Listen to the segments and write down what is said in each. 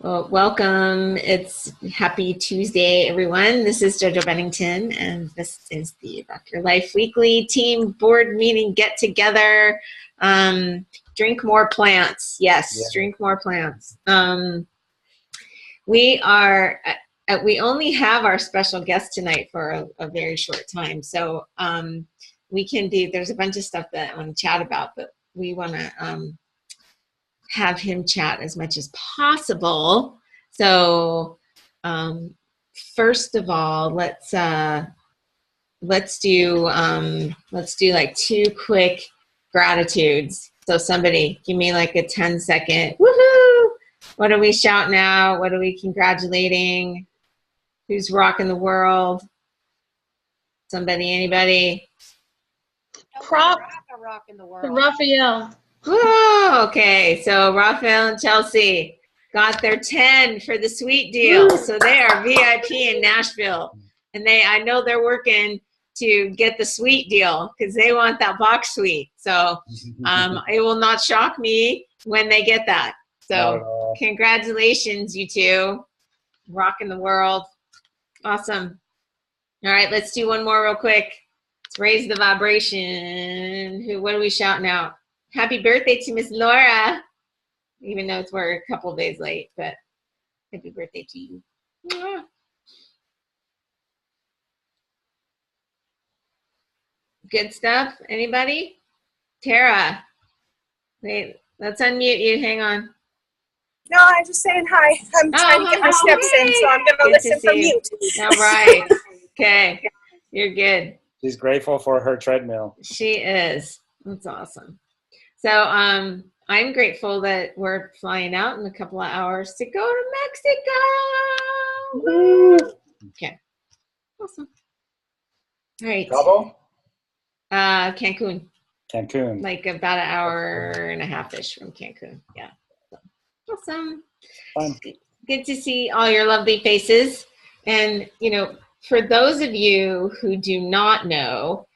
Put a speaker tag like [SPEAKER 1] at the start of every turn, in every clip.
[SPEAKER 1] Well, welcome. It's happy Tuesday, everyone. This is JoJo Bennington, and this is the Rock Your Life Weekly Team Board Meeting Get Together. Drink more plants. Yes, drink more plants. We only have our special guest tonight for a very short time, so we can do. There's a bunch of stuff that I want to chat about, but we want to have him chat as much as possible. So first of all, let's do like two quick gratitudes. So somebody give me like a 10-second woohoo. What are we shouting out? What are we congratulating? Who's rocking the world? Somebody, anybody?
[SPEAKER 2] Rocking the world.
[SPEAKER 3] Raphael.
[SPEAKER 1] Oh, okay. So Raphael and Chelsea got their 10 for the suite deal. So they are VIP in Nashville. And I know they're working to get the suite deal because they want that box suite. So it will not shock me when they get that. So congratulations, you two. Rocking the world. Awesome. All right, let's do one more real quick. Let's raise the vibration. What are we shouting out? Happy birthday to Miss Laura, even though we're a couple days late, but happy birthday to you. Good stuff. Anybody? Tara. Wait, let's unmute you. Hang on.
[SPEAKER 2] No, I'm just saying hi. I'm trying to get my steps in, so I'm going to listen from mute.
[SPEAKER 1] All right. Okay. You're good.
[SPEAKER 4] She's grateful for her treadmill.
[SPEAKER 1] She is. That's awesome. So I'm grateful that we're flying out in a couple of hours to go to Mexico. Woo! Okay. Awesome. All right.
[SPEAKER 4] Cabo?
[SPEAKER 1] Cancun.
[SPEAKER 4] Cancun.
[SPEAKER 1] Like about an hour and a half-ish from Cancun. Yeah. So, awesome.
[SPEAKER 4] Fun.
[SPEAKER 1] Good to see all your lovely faces. And, you know, for those of you who do not know,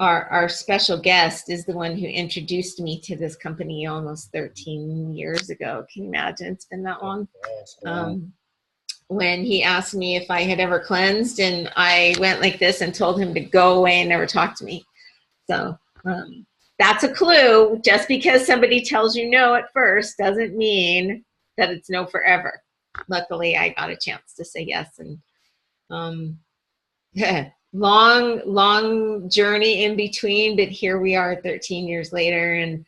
[SPEAKER 1] our special guest is the one who introduced me to this company almost 13 years ago. Can you imagine? It's been that long. When he asked me if I had ever cleansed, and I went like this and told him to go away and never talk to me. So that's a clue. Just because somebody tells you no at first doesn't mean that it's no forever. Luckily, I got a chance to say yes. And long journey in between, but here we are 13 years later. And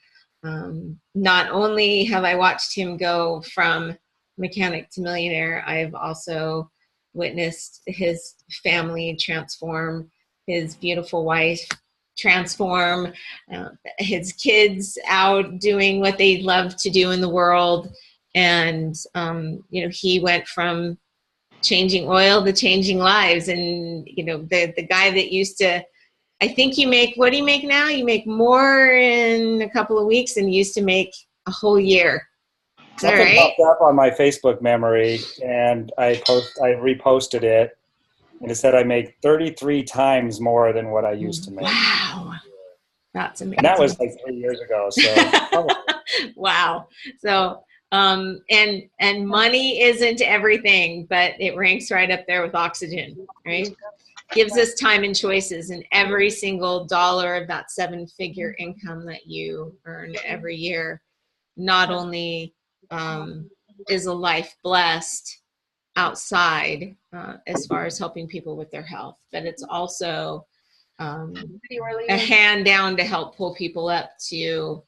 [SPEAKER 1] not only have I watched him go from mechanic to millionaire, I've also witnessed his family transform, his beautiful wife transform, his kids out doing what they love to do in the world. And, you know, he went from changing oil to changing lives. And, you know, the guy that used to, I think you make, what do you make now? You make more in a couple of weeks than you used to make a whole year.
[SPEAKER 4] Something popped up on my Facebook memory, and I reposted it, and it said I make 33 times more than what I used to make.
[SPEAKER 1] Wow. That's amazing.
[SPEAKER 4] And that was like 3 years ago. So
[SPEAKER 1] wow. So and money isn't everything, but it ranks right up there with oxygen, right? Gives us time and choices, and every single dollar of that 7-figure income that you earn every year not only is a life blessed outside as far as helping people with their health, but it's also a hand down to help pull people up to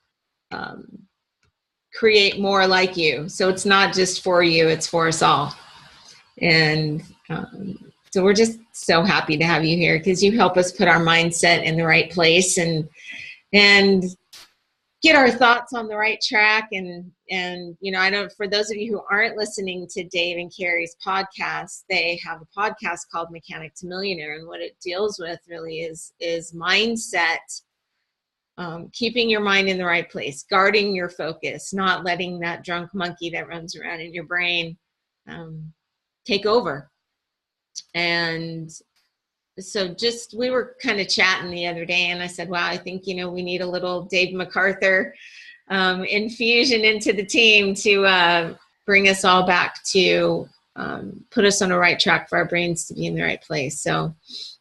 [SPEAKER 1] create more like you. So it's not just for you, it's for us all. And so we're just so happy to have you here because you help us put our mindset in the right place and get our thoughts on the right track. And you know, I don't, for those of you who aren't listening to Dave and Carrie's podcast, they have a podcast called Mechanic to Millionaire, and what it deals with really is mindset, keeping your mind in the right place, guarding your focus, not letting that drunk monkey that runs around in your brain take over. And so we were kind of chatting the other day, and I said, wow, I think, you know, we need a little Dave MacArthur infusion into the team to bring us all back to put us on the right track for our brains to be in the right place. So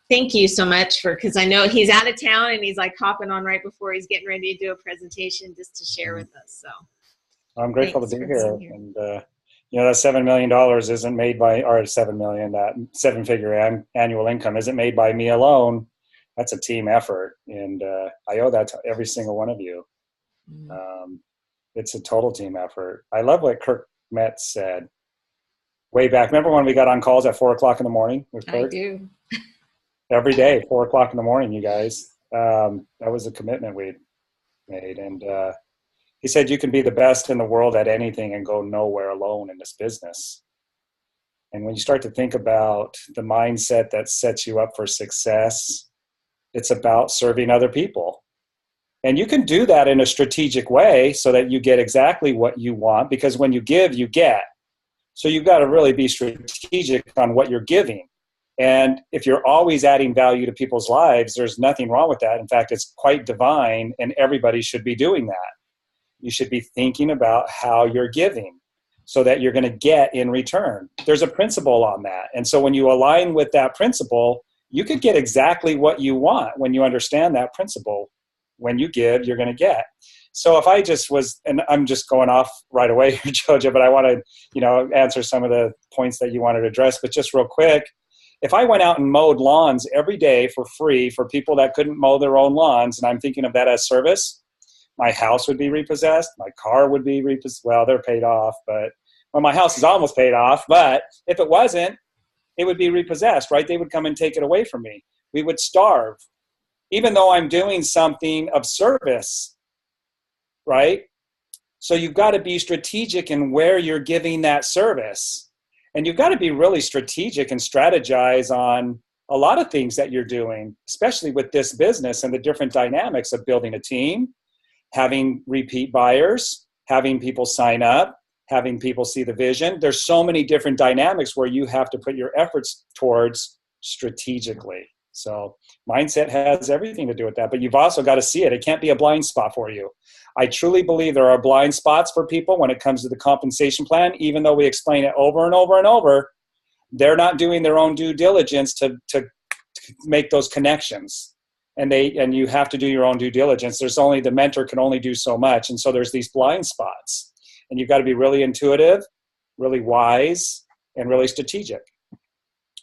[SPEAKER 1] thank you so much because I know he's out of town and he's like hopping on right before he's getting ready to do a presentation just to share with us. So
[SPEAKER 4] I'm grateful to be here. And, you know, that $7 million isn't made by, or $7 million, that seven-figure annual income isn't made by me alone. That's a team effort. And I owe that to every single one of you. It's a total team effort. I love what Kirk Metz said way back. Remember when we got on calls at 4 o'clock in the morning with Kirk?
[SPEAKER 1] I do.
[SPEAKER 4] Every day, 4 o'clock in the morning, you guys. That was a commitment we made. And he said, you can be the best in the world at anything and go nowhere alone in this business. And when you start to think about the mindset that sets you up for success, it's about serving other people. And you can do that in a strategic way so that you get exactly what you want, because when you give, you get. So you've got to really be strategic on what you're giving. And if you're always adding value to people's lives, there's nothing wrong with that. In fact, it's quite divine, and everybody should be doing that. You should be thinking about how you're giving so that you're going to get in return. There's a principle on that. And so when you align with that principle, you could get exactly what you want when you understand that principle. When you give, you're going to get. So if I just was, and I'm just going off right away here, Jojo, but I want to, you know, answer some of the points that you wanted to address. But just real quick, if I went out and mowed lawns every day for free for people that couldn't mow their own lawns, and I'm thinking of that as service, my house would be repossessed. My car would be repossessed. Well, they're paid off, but well, my house is almost paid off. But if it wasn't, it would be repossessed, right? They would come and take it away from me. We would starve, even though I'm doing something of service, right? So you've got to be strategic in where you're giving that service. And you've got to be really strategic and strategize on a lot of things that you're doing, especially with this business and the different dynamics of building a team, having repeat buyers, having people sign up, having people see the vision. There's so many different dynamics where you have to put your efforts towards strategically. So mindset has everything to do with that, but you've also got to see it. It can't be a blind spot for you. I truly believe there are blind spots for people when it comes to the compensation plan, even though we explain it over and over and over. They're not doing their own due diligence to make those connections. And you have to do your own due diligence. The mentor can only do so much. And so there's these blind spots. And you've got to be really intuitive, really wise, and really strategic.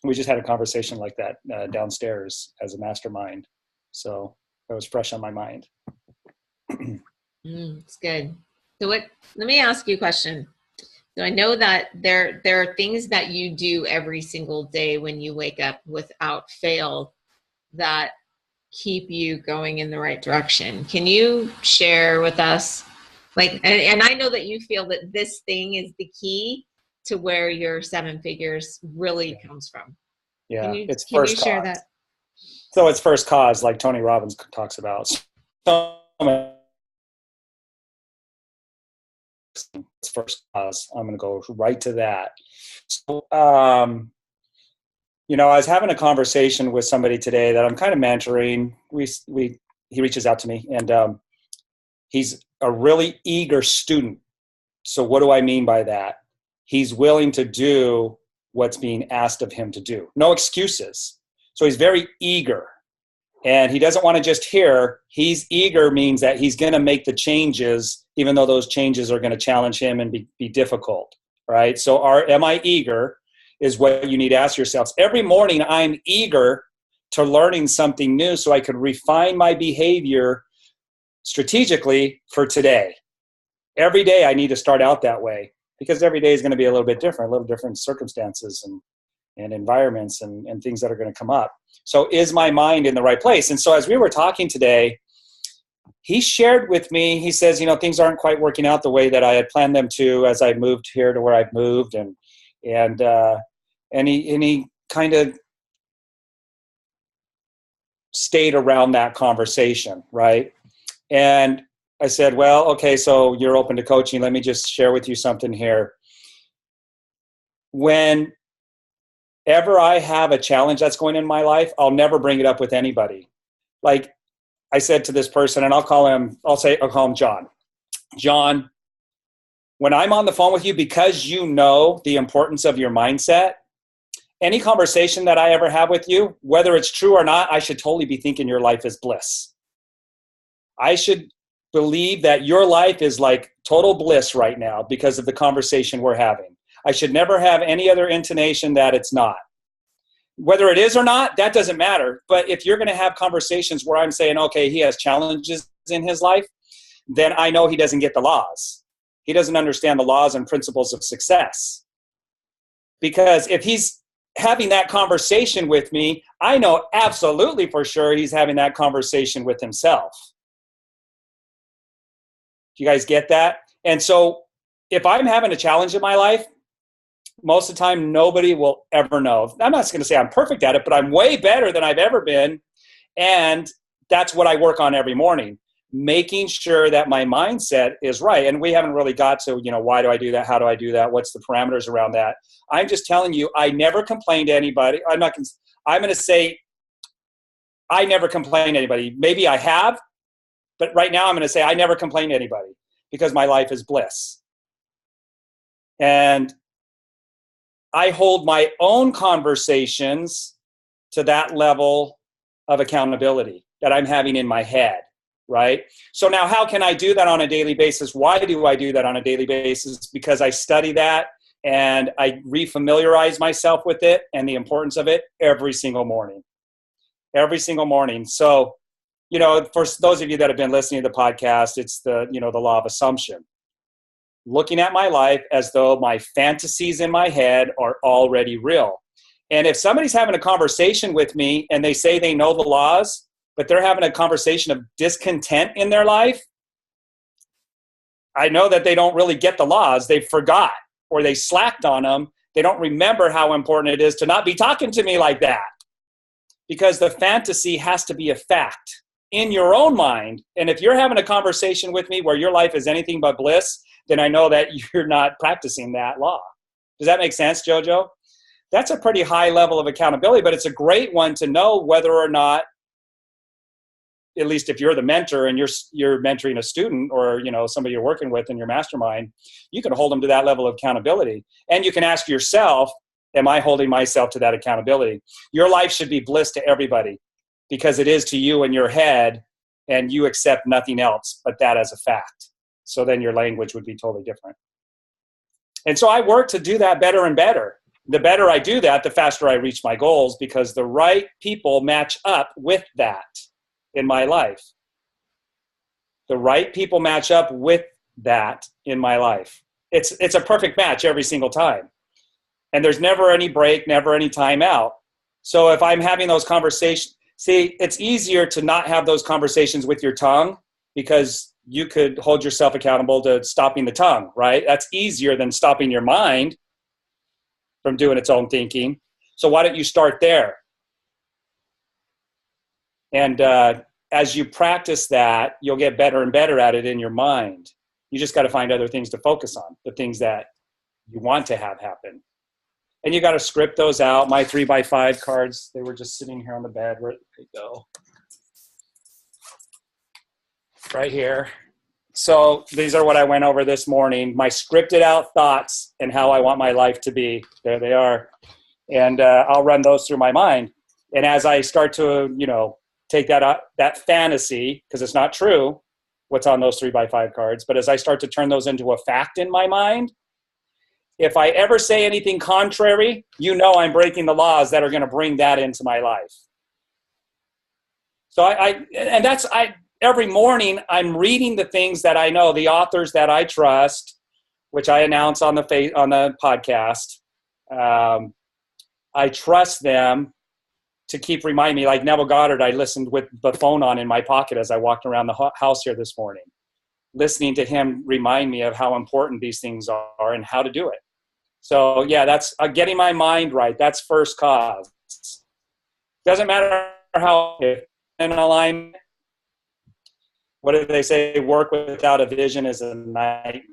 [SPEAKER 4] We just had a conversation like that downstairs as a mastermind. So that was fresh on my mind.
[SPEAKER 1] It's good. So let me ask you a question. So I know that there are things that you do every single day when you wake up without fail that keep you going in the right direction. Can you share with us, like, and I know that you feel that this thing is the key to where your 7 figures really comes from.
[SPEAKER 4] Yeah,
[SPEAKER 1] can
[SPEAKER 4] first
[SPEAKER 1] you share
[SPEAKER 4] cause.
[SPEAKER 1] that?
[SPEAKER 4] So it's first cause, like Tony Robbins talks about. So it's first cause. I'm going to go right to that. So, you know, I was having a conversation with somebody today that I'm kind of mentoring. He reaches out to me, and he's a really eager student. So what do I mean by that? He's willing to do what's being asked of him to do. No excuses. So he's very eager. And he doesn't want to just hear. He's eager means that he's going to make the changes, even though those changes are going to challenge him and be difficult, right? So am I eager is what you need to ask yourselves. Every morning I'm eager to learning something new so I could refine my behavior strategically for today. Every day I need to start out that way, because every day is going to be a little bit different, a little different circumstances and environments and things that are going to come up. So is my mind in the right place? And so as we were talking today, he shared with me, he says, you know, things aren't quite working out the way that I had planned them to as I moved here to where I've moved. And he kind of stayed around that conversation, right? And I said, well, okay, so you're open to coaching. Let me just share with you something here. Whenever I have a challenge that's going in my life, I'll never bring it up with anybody. Like I said to this person, and I'll call him John. John, when I'm on the phone with you, because you know the importance of your mindset, any conversation that I ever have with you, whether it's true or not, I should totally be thinking your life is bliss. I should believe that your life is like total bliss right now because of the conversation we're having. I should never have any other intonation that it's not. Whether it is or not, that doesn't matter. But if you're going to have conversations where I'm saying, okay, he has challenges in his life, then I know he doesn't get the laws. He doesn't understand the laws and principles of success. Because if he's having that conversation with me, I know absolutely for sure he's having that conversation with himself. Do you guys get that? And so if I'm having a challenge in my life, most of the time, nobody will ever know. I'm not going to say I'm perfect at it, but I'm way better than I've ever been. And that's what I work on every morning, making sure that my mindset is right. And we haven't really got to, why do I do that? How do I do that? What's the parameters around that? I'm just telling you, I never complain to anybody. I'm going to say I never complain to anybody. Maybe I have, but right now I'm going to say I never complain to anybody because my life is bliss. And I hold my own conversations to that level of accountability that I'm having in my head, right? So now how can I do that on a daily basis? Why do I do that on a daily basis? Because I study that and I refamiliarize myself with it and the importance of it every single morning. Every single morning. So, for those of you that have been listening to the podcast, it's the law of assumption. Looking at my life as though my fantasies in my head are already real. And if somebody's having a conversation with me and they say they know the laws, but they're having a conversation of discontent in their life, I know that they don't really get the laws. They forgot or they slacked on them. They don't remember how important it is to not be talking to me like that. Because the fantasy has to be a fact in your own mind. And if you're having a conversation with me where your life is anything but bliss, then I know that you're not practicing that law. Does that make sense, Jojo? That's a pretty high level of accountability, but it's a great one to know whether or not, at least if you're the mentor and you're mentoring a student or somebody you're working with in your mastermind, you can hold them to that level of accountability. And you can ask yourself, am I holding myself to that accountability? Your life should be bliss to everybody because it is to you in your head and you accept nothing else but that as a fact. So then your language would be totally different. And so I work to do that better and better. The better I do that, the faster I reach my goals because the right people match up with that in my life. The right people match up with that in my life. It's a perfect match every single time. And there's never any break, never any time out. So if I'm having those conversations, see, it's easier to not have those conversations with your tongue because you could hold yourself accountable to stopping the tongue, right? That's easier than stopping your mind from doing its own thinking. So why don't you start there? And as you practice that, you'll get better and better at it in your mind. You just got to find other things to focus on, the things that you want to have happen. And you got to script those out. My 3x5 cards, they were just sitting here on the bed. Where did they go? Right here. So these are what I went over this morning. My scripted out thoughts and how I want my life to be. There they are. And I'll run those through my mind. And as I start to, take that fantasy, because it's not true what's on those 3x5 cards, but as I start to turn those into a fact in my mind, if I ever say anything contrary, I'm breaking the laws that are going to bring that into my life. So every morning I'm reading the things that I know, the authors that I trust, which I announce on the podcast. I trust them to keep reminding me, like Neville Goddard, I listened with the phone on in my pocket as I walked around the house here this morning, listening to him remind me of how important these things are and how to do it. So yeah, that's getting my mind right. That's first cause. Doesn't matter how in alignment. What do they say? Work without a vision is a night.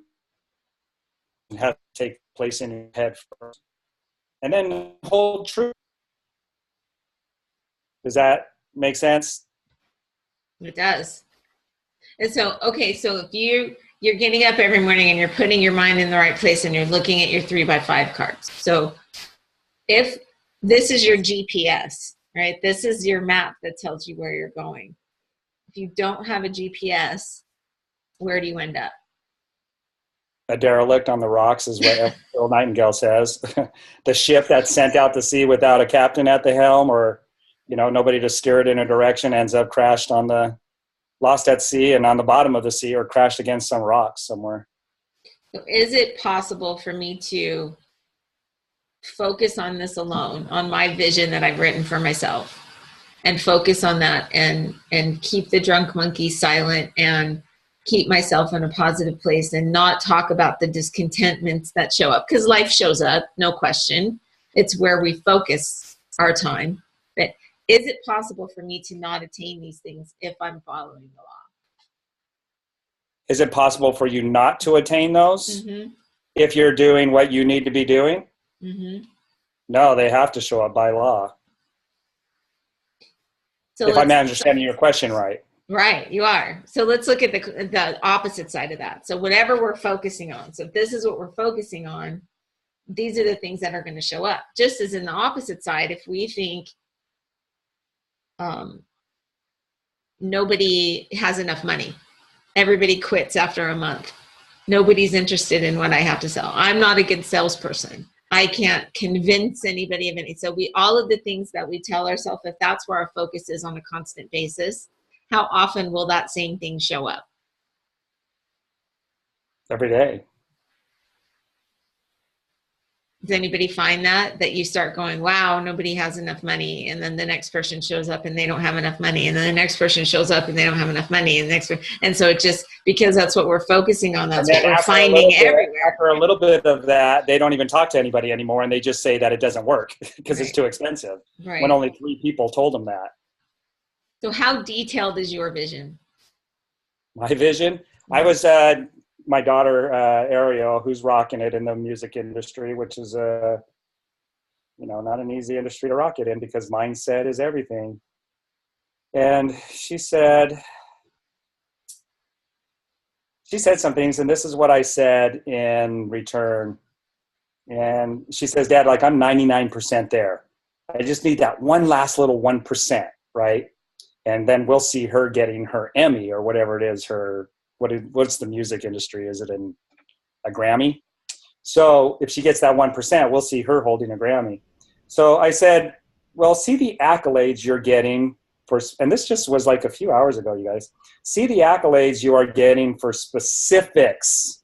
[SPEAKER 4] It has to take place in your head first. And then hold true. Does that make sense?
[SPEAKER 1] It does. And so, okay, so if you're getting up every morning and you're putting your mind in the right place and you're looking at your 3x5 cards. So if this is your GPS, right? This is your map that tells you where you're going. If you don't have a GPS, where do you end up?
[SPEAKER 4] A derelict on the rocks is what Phil Nightingale says. The ship that's sent out to sea without a captain at the helm, or, you know, nobody to steer it in a direction, ends up lost at sea and on the bottom of the sea, or crashed against some rocks somewhere.
[SPEAKER 1] So is it possible for me to focus on this alone, on my vision that I've written for myself, and focus on that and keep the drunk monkey silent and keep myself in a positive place and not talk about the discontentments that show up? Because life shows up, no question. It's where we focus our time. But is it possible for me to not attain these things if I'm following the law?
[SPEAKER 4] Is it possible for you not to attain those if you're doing what you need to be doing? No, they have to show up by law. So if I'm understanding your question right.
[SPEAKER 1] Right, you are. So let's look at the opposite side of that. So whatever we're focusing on, so if this is what we're focusing on, these are the things that are going to show up. Just as in the opposite side, if we think nobody has enough money, everybody quits after a month, nobody's interested in what I have to sell, I'm not a good salesperson, I can't convince anybody of anything. So all of the things that we tell ourselves, if that's where our focus is on a constant basis, how often will that same thing show up?
[SPEAKER 4] Every day.
[SPEAKER 1] Does anybody find that you start going, wow, nobody has enough money, and then the next person shows up and they don't have enough money, and then the next person shows up and they don't have enough money, and and so it just, because that's what we're focusing on, that's what we're finding everywhere.
[SPEAKER 4] After a little bit of that, they don't even talk to anybody anymore, and they just say that it doesn't work because it's too expensive. Right. When only 3 people told them that. So
[SPEAKER 1] how detailed is your vision?
[SPEAKER 4] My vision? I was my daughter, RYL, who's rocking it in the music industry, which is not an easy industry to rock it in because mindset is everything. And she said some things, and this is what I said in return. And she says, Dad, like, I'm 99% there. I just need that one last little 1%, right? And then we'll see her getting her Emmy or whatever it is, what's the music industry? Is it in a Grammy? So if she gets that 1%, we'll see her holding a Grammy. So I said, well, see the accolades you're getting and this just was like a few hours ago, you guys. See the accolades you are getting for specifics.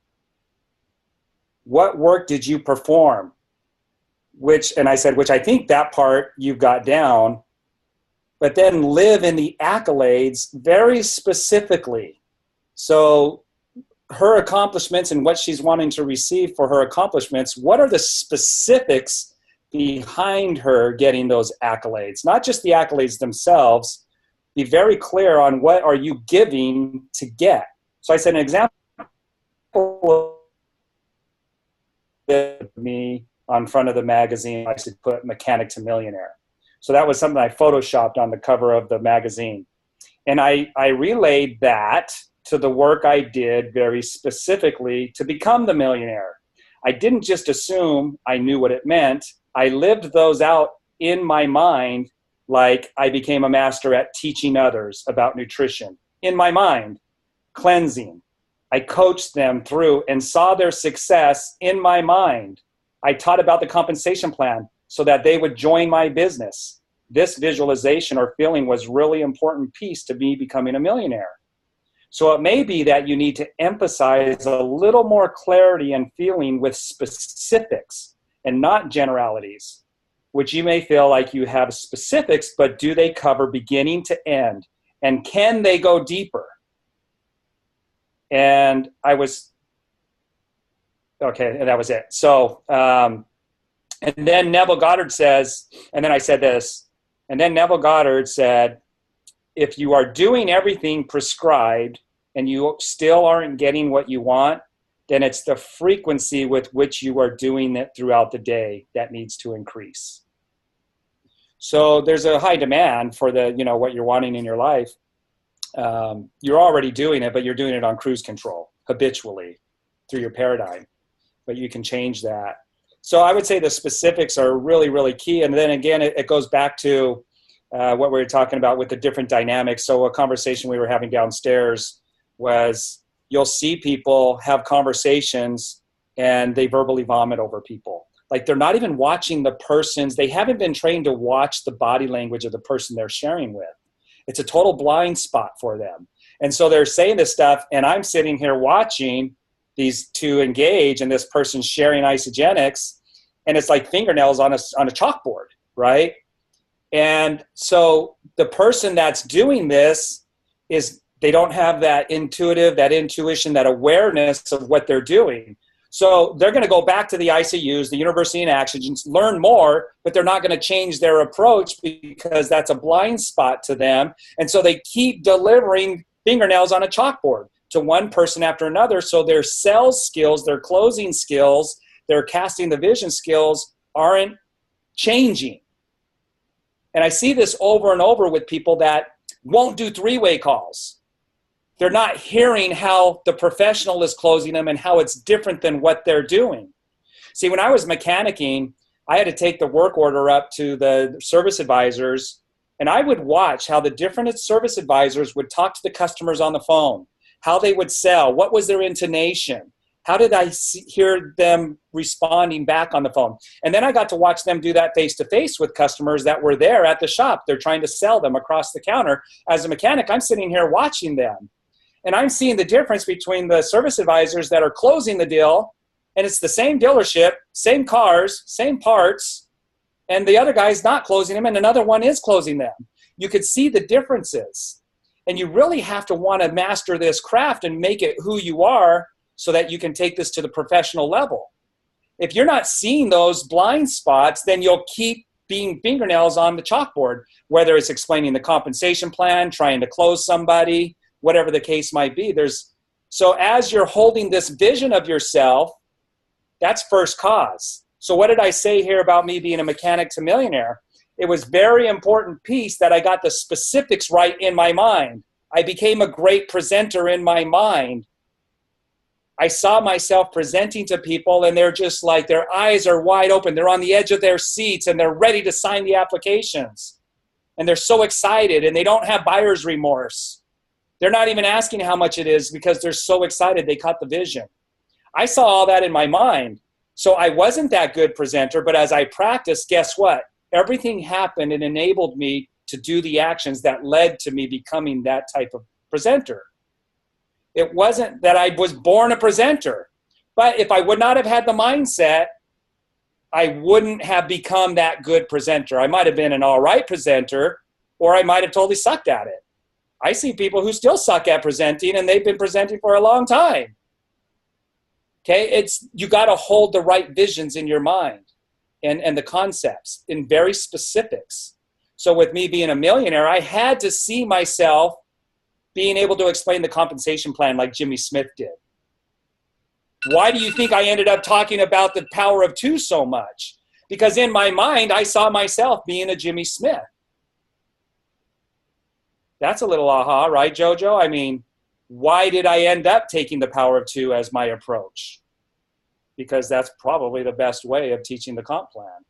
[SPEAKER 4] What work did you perform? Which I think that part you've got down, but then live in the accolades very specifically. So her accomplishments and what she's wanting to receive for her accomplishments, what are the specifics behind her getting those accolades? Not just the accolades themselves. Be very clear on what are you giving to get. So I said an example of me on front of the magazine, I should put Mechanic to Millionaire. So that was something I photoshopped on the cover of the magazine. And I relayed that to the work I did very specifically to become the millionaire. I didn't just assume I knew what it meant. I lived those out in my mind, like I became a master at teaching others about nutrition. In my mind, cleansing. I coached them through and saw their success in my mind. I taught about the compensation plan so that they would join my business. This visualization or feeling was really important piece to me becoming a millionaire. So it may be that you need to emphasize a little more clarity and feeling with specifics and not generalities, which you may feel like you have specifics, but do they cover beginning to end? And can they go deeper? And and that was it. So, and then Neville Goddard says, and then I said this, and then Neville Goddard said, if you are doing everything prescribed and you still aren't getting what you want, then it's the frequency with which you are doing it throughout the day that needs to increase. So there's a high demand for what you're wanting in your life. You're already doing it, but you're doing it on cruise control. habitually through your paradigm, but you can change that. So I would say the specifics are really, really key. And then again, it goes back to what we were talking about with the different dynamics. So a conversation we were having downstairs was, you'll see people have conversations and they verbally vomit over people. Like they're not even watching the person's, they haven't been trained to watch the body language of the person they're sharing with. It's a total blind spot for them. And so they're saying this stuff, and I'm sitting here watching these two engage, and this person's sharing isogenics, and it's like fingernails on a chalkboard, right? And so the person that's doing this is, they don't have that intuition, that awareness of what they're doing. So they're going to go back to the ICUs, the University in Action, learn more, but they're not going to change their approach because that's a blind spot to them. And so they keep delivering fingernails on a chalkboard to one person after another. So their sales skills, their closing skills, their casting the vision skills aren't changing. And I see this over and over with people that won't do three-way calls. They're not hearing how the professional is closing them and how it's different than what they're doing. See, when I was mechanicking, I had to take the work order up to the service advisors, and I would watch how the different service advisors would talk to the customers on the phone, how they would sell, what was their intonation, how did I hear them responding back on the phone. And then I got to watch them do that face-to-face with customers that were there at the shop. They're trying to sell them across the counter. As a mechanic, I'm sitting here watching them. And I'm seeing the difference between the service advisors that are closing the deal, and it's the same dealership, same cars, same parts, and the other guy's not closing them, and another one is closing them. You could see the differences. And you really have to want to master this craft and make it who you are so that you can take this to the professional level. If you're not seeing those blind spots, then you'll keep being fingernails on the chalkboard, whether it's explaining the compensation plan, trying to close somebody, whatever the case might be. So as you're holding this vision of yourself, that's first cause. So what did I say here about me being a mechanic to millionaire? It was very important piece that I got the specifics right in my mind. I became a great presenter in my mind. I saw myself presenting to people, and they're just like, their eyes are wide open. They're on the edge of their seats, and they're ready to sign the applications. And they're so excited, and they don't have buyer's remorse. They're not even asking how much it is because they're so excited they caught the vision. I saw all that in my mind. So I wasn't that good presenter, but as I practiced, guess what? Everything happened and enabled me to do the actions that led to me becoming that type of presenter. It wasn't that I was born a presenter, but if I would not have had the mindset, I wouldn't have become that good presenter. I might have been an all right presenter, or I might have totally sucked at it. I see people who still suck at presenting, and they've been presenting for a long time. Okay, you got to hold the right visions in your mind and the concepts in very specifics. So with me being a millionaire, I had to see myself being able to explain the compensation plan like Jimmy Smith did. Why do you think I ended up talking about the power of two so much? Because in my mind, I saw myself being a Jimmy Smith. That's a little aha, right, Jojo? I mean, why did I end up taking the power of two as my approach? Because that's probably the best way of teaching the comp plan.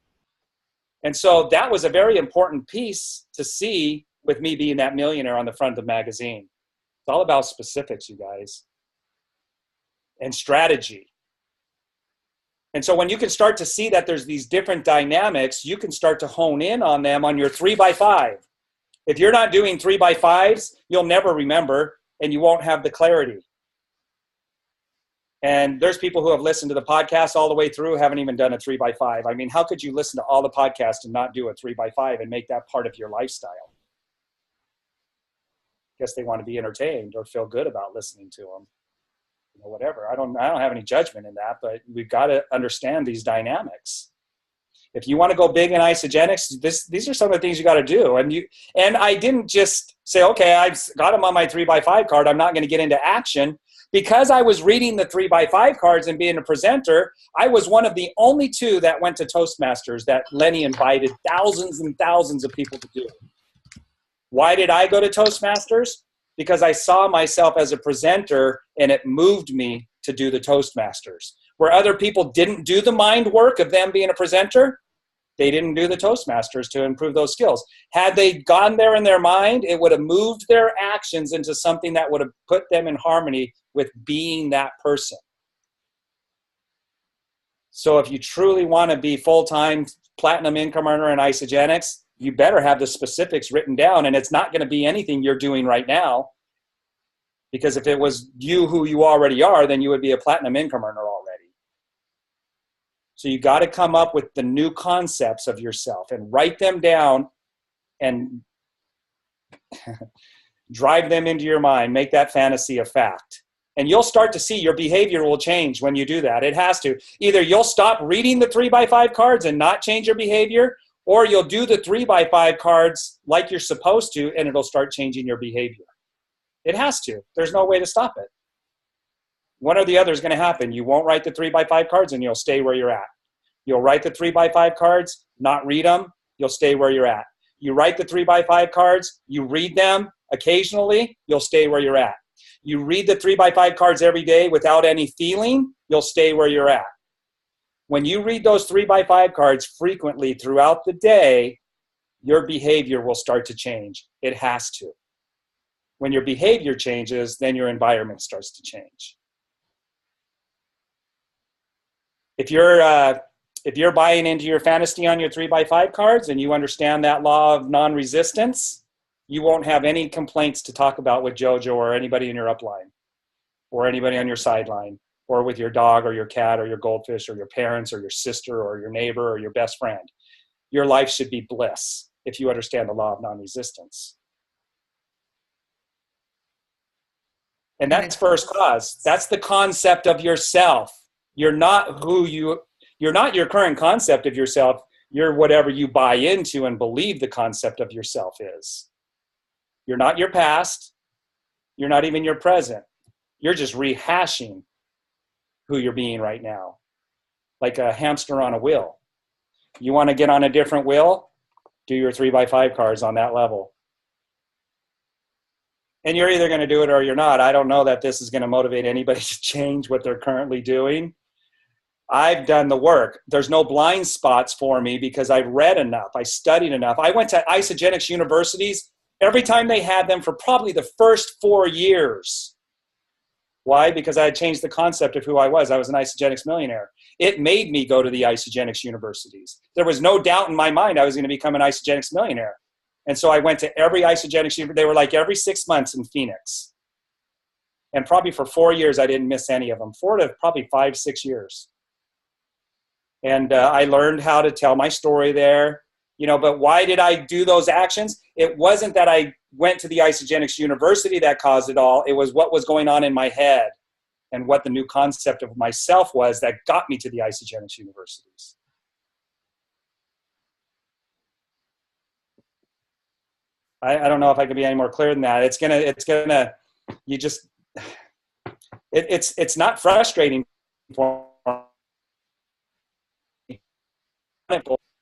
[SPEAKER 4] And so that was a very important piece to see with me being that millionaire on the front of the magazine. It's all about specifics, you guys, and strategy. And so when you can start to see that there's these different dynamics, you can start to hone in on them on your 3x5. If you're not doing 3x5s, you'll never remember, and you won't have the clarity. And there's people who have listened to the podcast all the way through, haven't even done a 3x5. I mean, how could you listen to all the podcasts and not do a 3x5 and make that part of your lifestyle? Guess they want to be entertained or feel good about listening to them. You know, whatever. I don't have any judgment in that, but we've got to understand these dynamics. If you want to go big in isogenics, these are some of the things you got to do. And I didn't just say, okay, I've got them on my 3x5 card, I'm not going to get into action. Because I was reading the 3x5 cards and being a presenter, I was one of the only two that went to Toastmasters that Lenny invited thousands and thousands of people to do. Why did I go to Toastmasters? because I saw myself as a presenter and it moved me to do the Toastmasters. Where other people didn't do the mind work of them being a presenter, they didn't do the Toastmasters to improve those skills. Had they gone there in their mind, it would have moved their actions into something that would have put them in harmony with being that person. So if you truly want to be full-time platinum income earner in Isagenix, you better have the specifics written down, and it's not going to be anything you're doing right now, because if it was you who you already are, then you would be a platinum income earner already. So you got to come up with the new concepts of yourself and write them down and drive them into your mind, make that fantasy a fact. And you'll start to see your behavior will change when you do that. It has to. Either you'll stop reading the 3x5 cards and not change your behavior, or you'll do the 3x5 cards like you're supposed to, and it'll start changing your behavior. It has to. There's no way to stop it. One or the other is going to happen. You won't write the 3x5 cards and you'll stay where you're at. You'll write the 3x5 cards, not read them, you'll stay where you're at. You write the 3x5 cards, you read them occasionally, you'll stay where you're at. You read the 3x5 cards every day without any feeling, you'll stay where you're at. When you read those 3x5 cards frequently throughout the day, your behavior will start to change. It has to. When your behavior changes, then your environment starts to change. If you're buying into your fantasy on your 3x5 cards and you understand that law of non-resistance, you won't have any complaints to talk about with JoJo or anybody in your upline or anybody on your sideline or with your dog or your cat or your goldfish or your parents or your sister or your neighbor or your best friend. Your life should be bliss if you understand the law of non-resistance. And that's first cause. That's the concept of yourself. You're not you're not your current concept of yourself. You're whatever you buy into and believe the concept of yourself is. You're not your past. You're not even your present. You're just rehashing who you're being right now, like a hamster on a wheel. You want to get on a different wheel? Do your 3x5 cards on that level. And you're either going to do it or you're not. I don't know that this is going to motivate anybody to change what they're currently doing. I've done the work. There's no blind spots for me because I've read enough. I studied enough. I went to Isagenix universities every time they had them for probably the first 4 years. Why? Because I had changed the concept of who I was. I was an Isagenix millionaire. It made me go to the Isagenix universities. There was no doubt in my mind I was going to become an Isagenix millionaire. And so I went to every Isagenix university. They were like every 6 months in Phoenix. And probably for 4 years, I didn't miss any of them. 4 to probably 5, 6 years. And I learned how to tell my story there. You know, but why did I do those actions? It wasn't that I went to the Isagenix University that caused it all. It was what was going on in my head and what the new concept of myself was that got me to the Isagenix universities. I don't know if I can be any more clear than that. It's not frustrating for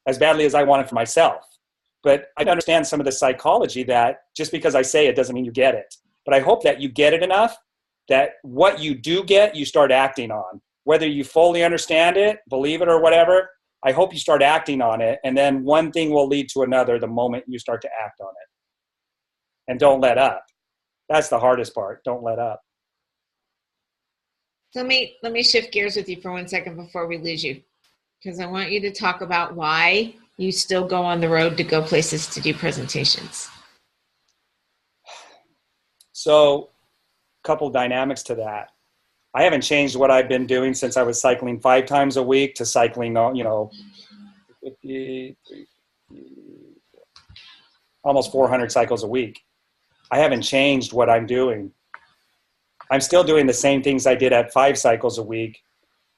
[SPEAKER 4] as badly as I want it for myself. But I understand some of the psychology that just because I say it doesn't mean you get it. But I hope that you get it enough that what you do get, you start acting on. Whether you fully understand it, believe it or whatever, I hope you start acting on it. And then one thing will lead to another the moment you start to act on it. And don't let up. That's the hardest part. Don't let up.
[SPEAKER 1] Let me shift gears with you for 1 second before we lose you. Because I want you to talk about why you still go on the road to go places to do presentations.
[SPEAKER 4] So, a couple dynamics to that. I haven't changed what I've been doing since I was cycling 5 times a week to cycling, almost 400 cycles a week. I haven't changed what I'm doing. I'm still doing the same things I did at 5 cycles a week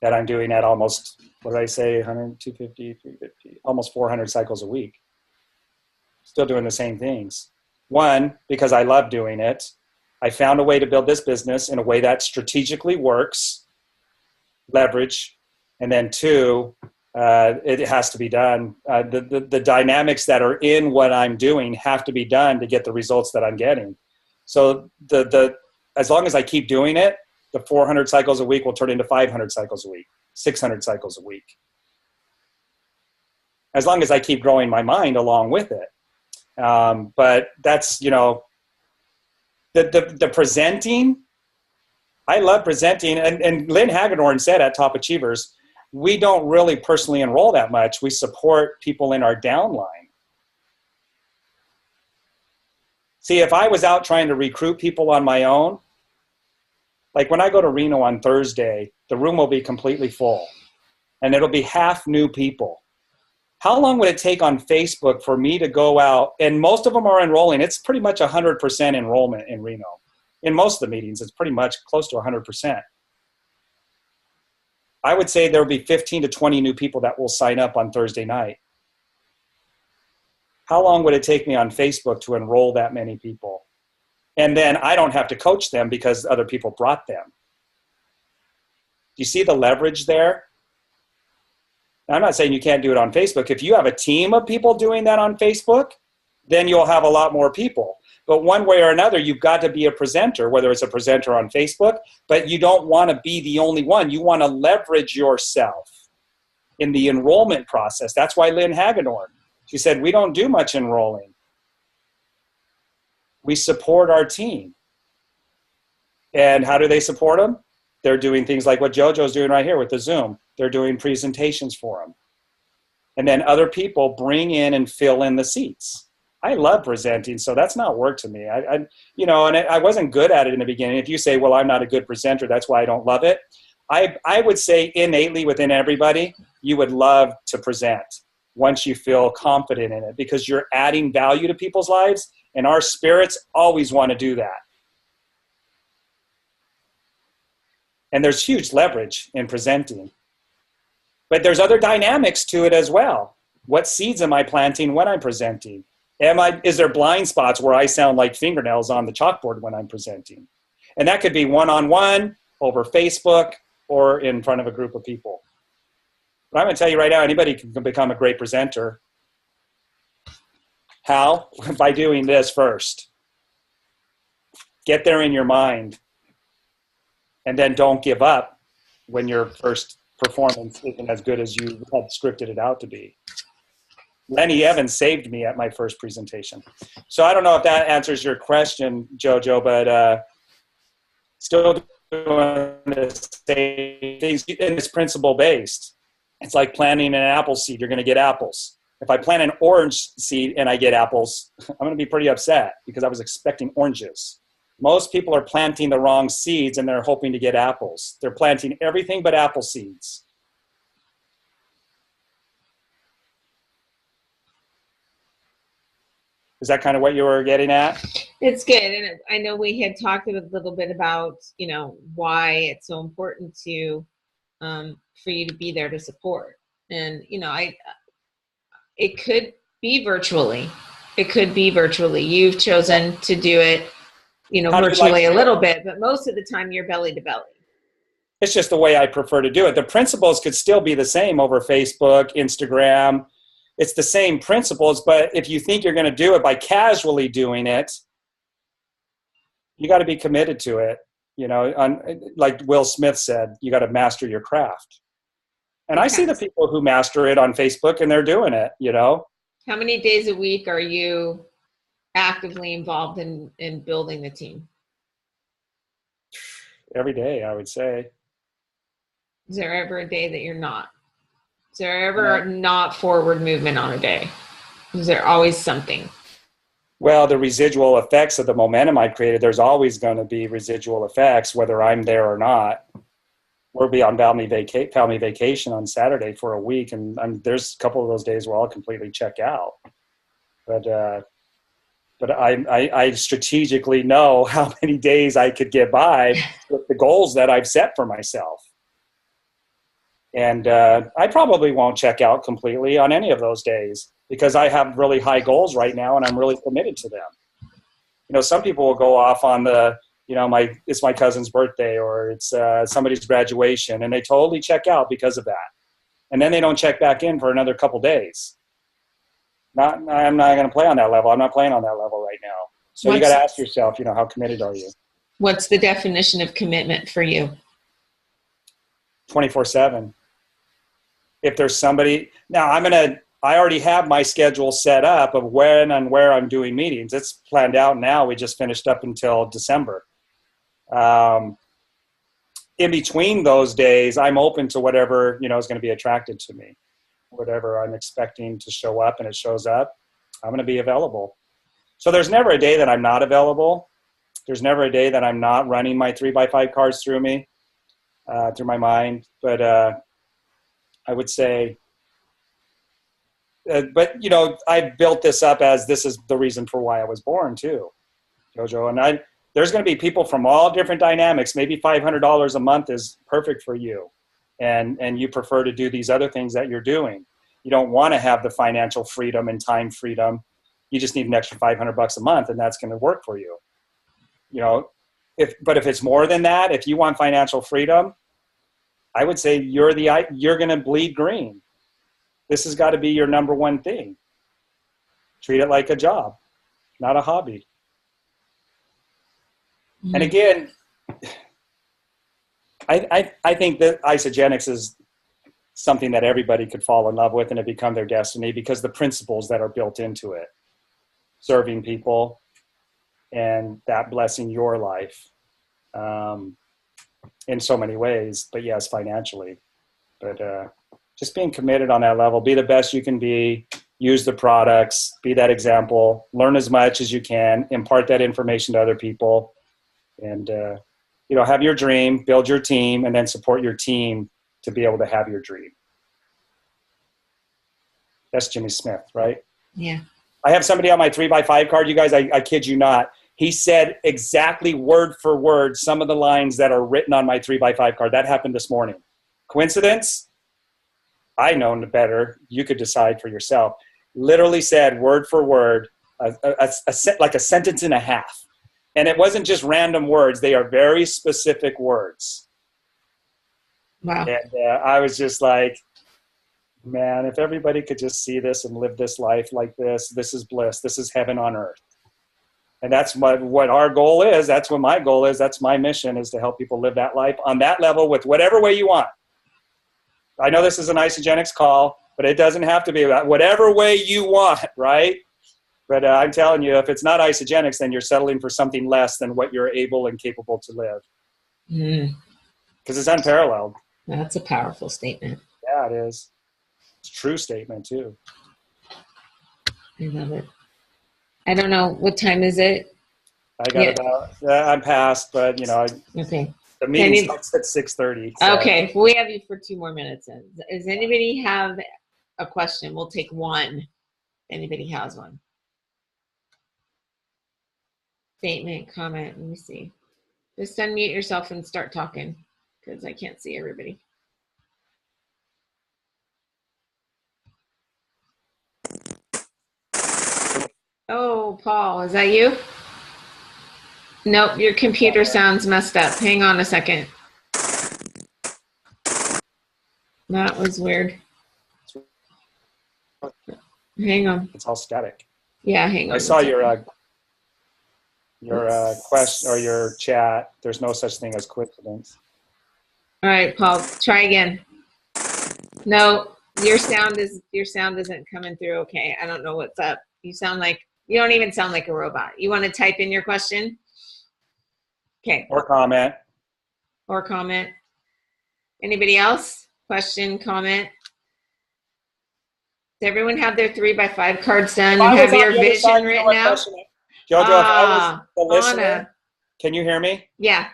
[SPEAKER 4] that I'm doing at almost, what did I say, 100, 250, 350, almost 400 cycles a week. Still doing the same things. One, because I love doing it. I found a way to build this business in a way that strategically works, leverage, and then 2, it has to be done. The dynamics that are in what I'm doing have to be done to get the results that I'm getting. So as long as I keep doing it, the 400 cycles a week will turn into 500 cycles a week, 600 cycles a week. As long as I keep growing my mind along with it. But that's, you know, the presenting, I love presenting. And Lynn Hagedorn said at Top Achievers, we don't really personally enroll that much. We support people in our downline. See, if I was out trying to recruit people on my own, like when I go to Reno on Thursday, the room will be completely full and it'll be half new people. How long would it take on Facebook for me to go out? And most of them are enrolling. It's pretty much 100% enrollment in Reno. In most of the meetings, it's pretty much close to 100%. I would say there will be 15 to 20 new people that will sign up on Thursday night. How long would it take me on Facebook to enroll that many people? And then I don't have to coach them because other people brought them. Do you see the leverage there? Now, I'm not saying you can't do it on Facebook. If you have a team of people doing that on Facebook, then you'll have a lot more people. But one way or another, you've got to be a presenter, whether it's a presenter on Facebook, but you don't want to be the only one. You want to leverage yourself in the enrollment process. That's why Lynn Hagedorn, she said, we don't do much enrolling. We support our team. And how do they support them? They're doing things like what JoJo's doing right here with the Zoom. They're doing presentations for them. And then other people bring in and fill in the seats. I love presenting, so that's not work to me. You know, and I wasn't good at it in the beginning. If you say, well, I'm not a good presenter, that's why I don't love it. I would say innately within everybody, you would love to present once you feel confident in it because you're adding value to people's lives, and our spirits always want to do that. And there's huge leverage in presenting. But there's other dynamics to it as well. What seeds am I planting when I'm presenting? Is there blind spots where I sound like fingernails on the chalkboard when I'm presenting? And that could be one-on-one, over Facebook, or in front of a group of people. But I'm going to tell you right now, anybody can become a great presenter. How? By doing this first. Get there in your mind. And then don't give up when your first performance isn't as good as you had scripted it out to be. Lenny Evans saved me at my first presentation. So I don't know if that answers your question, JoJo, but still doing the same things. And it's principle based. It's like planting an apple seed. You're going to get apples. If I plant an orange seed and I get apples, I'm going to be pretty upset because I was expecting oranges. Most people are planting the wrong seeds and they're hoping to get apples. They're planting everything but apple seeds. Is that kind of what you were getting at?
[SPEAKER 1] It's good. And I know we had talked a little bit about, you know, why it's so important to, for you to be there to support. And, you know, it could be virtually. It could be virtually. You've chosen to do it, you know, virtually a little bit, but most of the time you're belly to belly.
[SPEAKER 4] It's just the way I prefer to do it. The principles could still be the same over Facebook, Instagram. It's the same principles, but if you think you're going to do it by casually doing it, you got to be committed to it. You know, like Will Smith said, you got to master your craft. And okay. I see the people who master it on Facebook and they're doing it, you know.
[SPEAKER 1] How many days a week are you actively involved in building the team?
[SPEAKER 4] Every day, I would say.
[SPEAKER 1] Is there ever a day that you're not? Is there ever not forward movement on a day? Is there always something?
[SPEAKER 4] Well, the residual effects of the momentum I created, there's always going to be residual effects, whether I'm there or not. We'll be on family vacation on Saturday for a week, and there's a couple of those days where I'll completely check out. But I strategically know how many days I could get by with the goals that I've set for myself. And I probably won't check out completely on any of those days because I have really high goals right now and I'm really committed to them. You know, some people will go off on the, you know, it's my cousin's birthday or it's somebody's graduation and they totally check out because of that. And then they don't check back in for another couple days. I'm not going to play on that level. I'm not playing on that level right now. So you got to ask yourself, you know, how committed are you?
[SPEAKER 1] What's the definition of commitment for you?
[SPEAKER 4] 24/7. If there's somebody, now I already have my schedule set up of when and where I'm doing meetings. It's planned out now. We just finished up until December. In between those days, I'm open to whatever, you know, is going to be attracted to me. Whatever I'm expecting to show up and it shows up, I'm going to be available. So there's never a day that I'm not available. There's never a day that I'm not running my 3x5 cards through me, through my mind. But I would say, but you know, I built this up as this is the reason for why I was born too, Jojo. And there's going to be people from all different dynamics. Maybe $500 a month is perfect for you. And you prefer to do these other things that you're doing. You don't want to have the financial freedom and time freedom. You just need an extra $500 a month, and that's going to work for you. You know, but if it's more than that, if you want financial freedom, I would say you're going to bleed green. This has got to be your number one thing. Treat it like a job, not a hobby. And again, I think that isogenics is something that everybody could fall in love with and it become their destiny because the principles that are built into it, serving people and that blessing your life in so many ways, but yes, financially, but just being committed on that level, be the best you can be, use the products, be that example, learn as much as you can, impart that information to other people, and you know, have your dream, build your team, and then support your team to be able to have your dream. That's Jimmy Smith, right?
[SPEAKER 1] Yeah.
[SPEAKER 4] I have somebody on my 3x5 card, you guys, I kid you not. He said exactly word for word some of the lines that are written on my 3x5 card. That happened this morning. Coincidence? I know better. You could decide for yourself. Literally said word for word, like a sentence and a half. And it wasn't just random words. They are very specific words.
[SPEAKER 1] Wow.
[SPEAKER 4] And I was just like, man, if everybody could just see this and live this life like this, this is bliss. This is heaven on earth. And that's what our goal is. That's what my goal is. That's my mission, is to help people live that life on that level with whatever way you want. I know this is an isogenics call, but it doesn't have to be about whatever way you want, right? But I'm telling you, if it's not isogenics, then you're settling for something less than what you're able and capable to live. Because it's unparalleled.
[SPEAKER 1] That's a powerful statement.
[SPEAKER 4] Yeah, it is. It's a true statement, too.
[SPEAKER 1] I love it. I don't know. What time is it?
[SPEAKER 4] I got about, I'm past, but, you know,
[SPEAKER 1] okay.
[SPEAKER 4] The meeting starts at 6:30.
[SPEAKER 1] So. Okay. Well, we have you for 2 more minutes. Does anybody have a question? We'll take one. If anybody has one. Statement, comment. Let me see. Just unmute yourself and start talking because I can't see everybody. Oh, Paul, is that you? Nope, your computer sounds messed up. Hang on a second. That was weird. Hang on.
[SPEAKER 4] It's all static.
[SPEAKER 1] Yeah, hang on.
[SPEAKER 4] I saw your question or your chat. There's no such thing as coincidence.
[SPEAKER 1] All right, Paul, try again. No, your sound isn't coming through. Okay, I don't know what's up. You don't even sound like a robot. You want to type in your question? Okay.
[SPEAKER 4] Or comment.
[SPEAKER 1] Or comment. Anybody else? Question, comment. Does everyone have their 3x5 cards done and have your vision written out?
[SPEAKER 4] Jojo, if I was the listener, Anna. Can you hear me?
[SPEAKER 1] Yeah.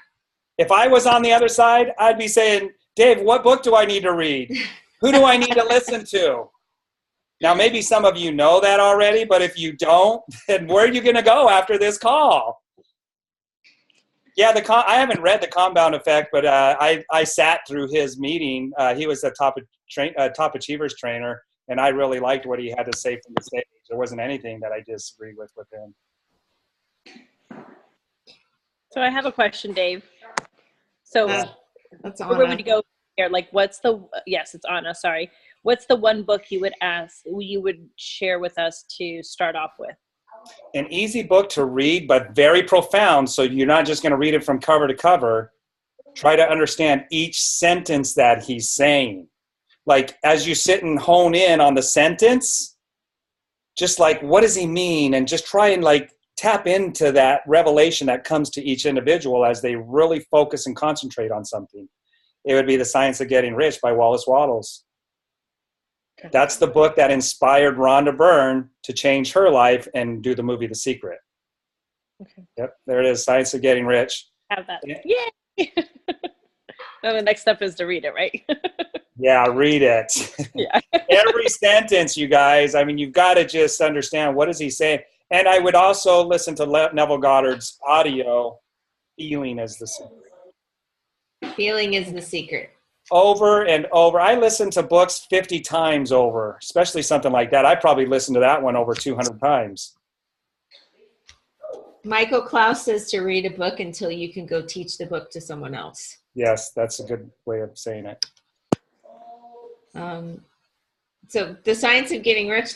[SPEAKER 4] If I was on the other side, I'd be saying, Dave, what book do I need to read? Who do I need to listen to? Now, maybe some of you know that already, but if you don't, then where are you going to go after this call? Yeah, I haven't read The Compound Effect, but I sat through his meeting. He was a top achievers trainer, and I really liked what he had to say from the stage. There wasn't anything that I disagreed with him.
[SPEAKER 3] So I have a question, Dave. So
[SPEAKER 1] that's
[SPEAKER 3] where would you go here? Like, yes, it's Anna, sorry. What's the one book you would share with us to start off with?
[SPEAKER 4] An easy book to read, but very profound. So you're not just going to read it from cover to cover. Try to understand each sentence that he's saying. Like as you sit and hone in on the sentence, just like, what does he mean? And just try and like tap into that revelation that comes to each individual as they really focus and concentrate on something. It would be The Science of Getting Rich by Wallace Wattles. That's the book that inspired Rhonda Byrne to change her life and do the movie The Secret.
[SPEAKER 3] Okay.
[SPEAKER 4] Yep, there it is, Science of Getting Rich.
[SPEAKER 3] Have that. Yay! Now the next step is to read it, right?
[SPEAKER 4] Yeah, read it.
[SPEAKER 3] Yeah.
[SPEAKER 4] Every sentence, you guys. I mean, you've got to just understand, what is he saying? And I would also listen to Neville Goddard's audio, Feeling is the Secret.
[SPEAKER 1] Feeling is the secret.
[SPEAKER 4] Over and over. I listened to books 50 times over, especially something like that. I probably listened to that one over 200 times. Michael
[SPEAKER 1] Klaus says to read a book until you can go teach the book to someone else.
[SPEAKER 4] Yes, that's a good way of saying it.
[SPEAKER 1] So The Science of Getting Rich,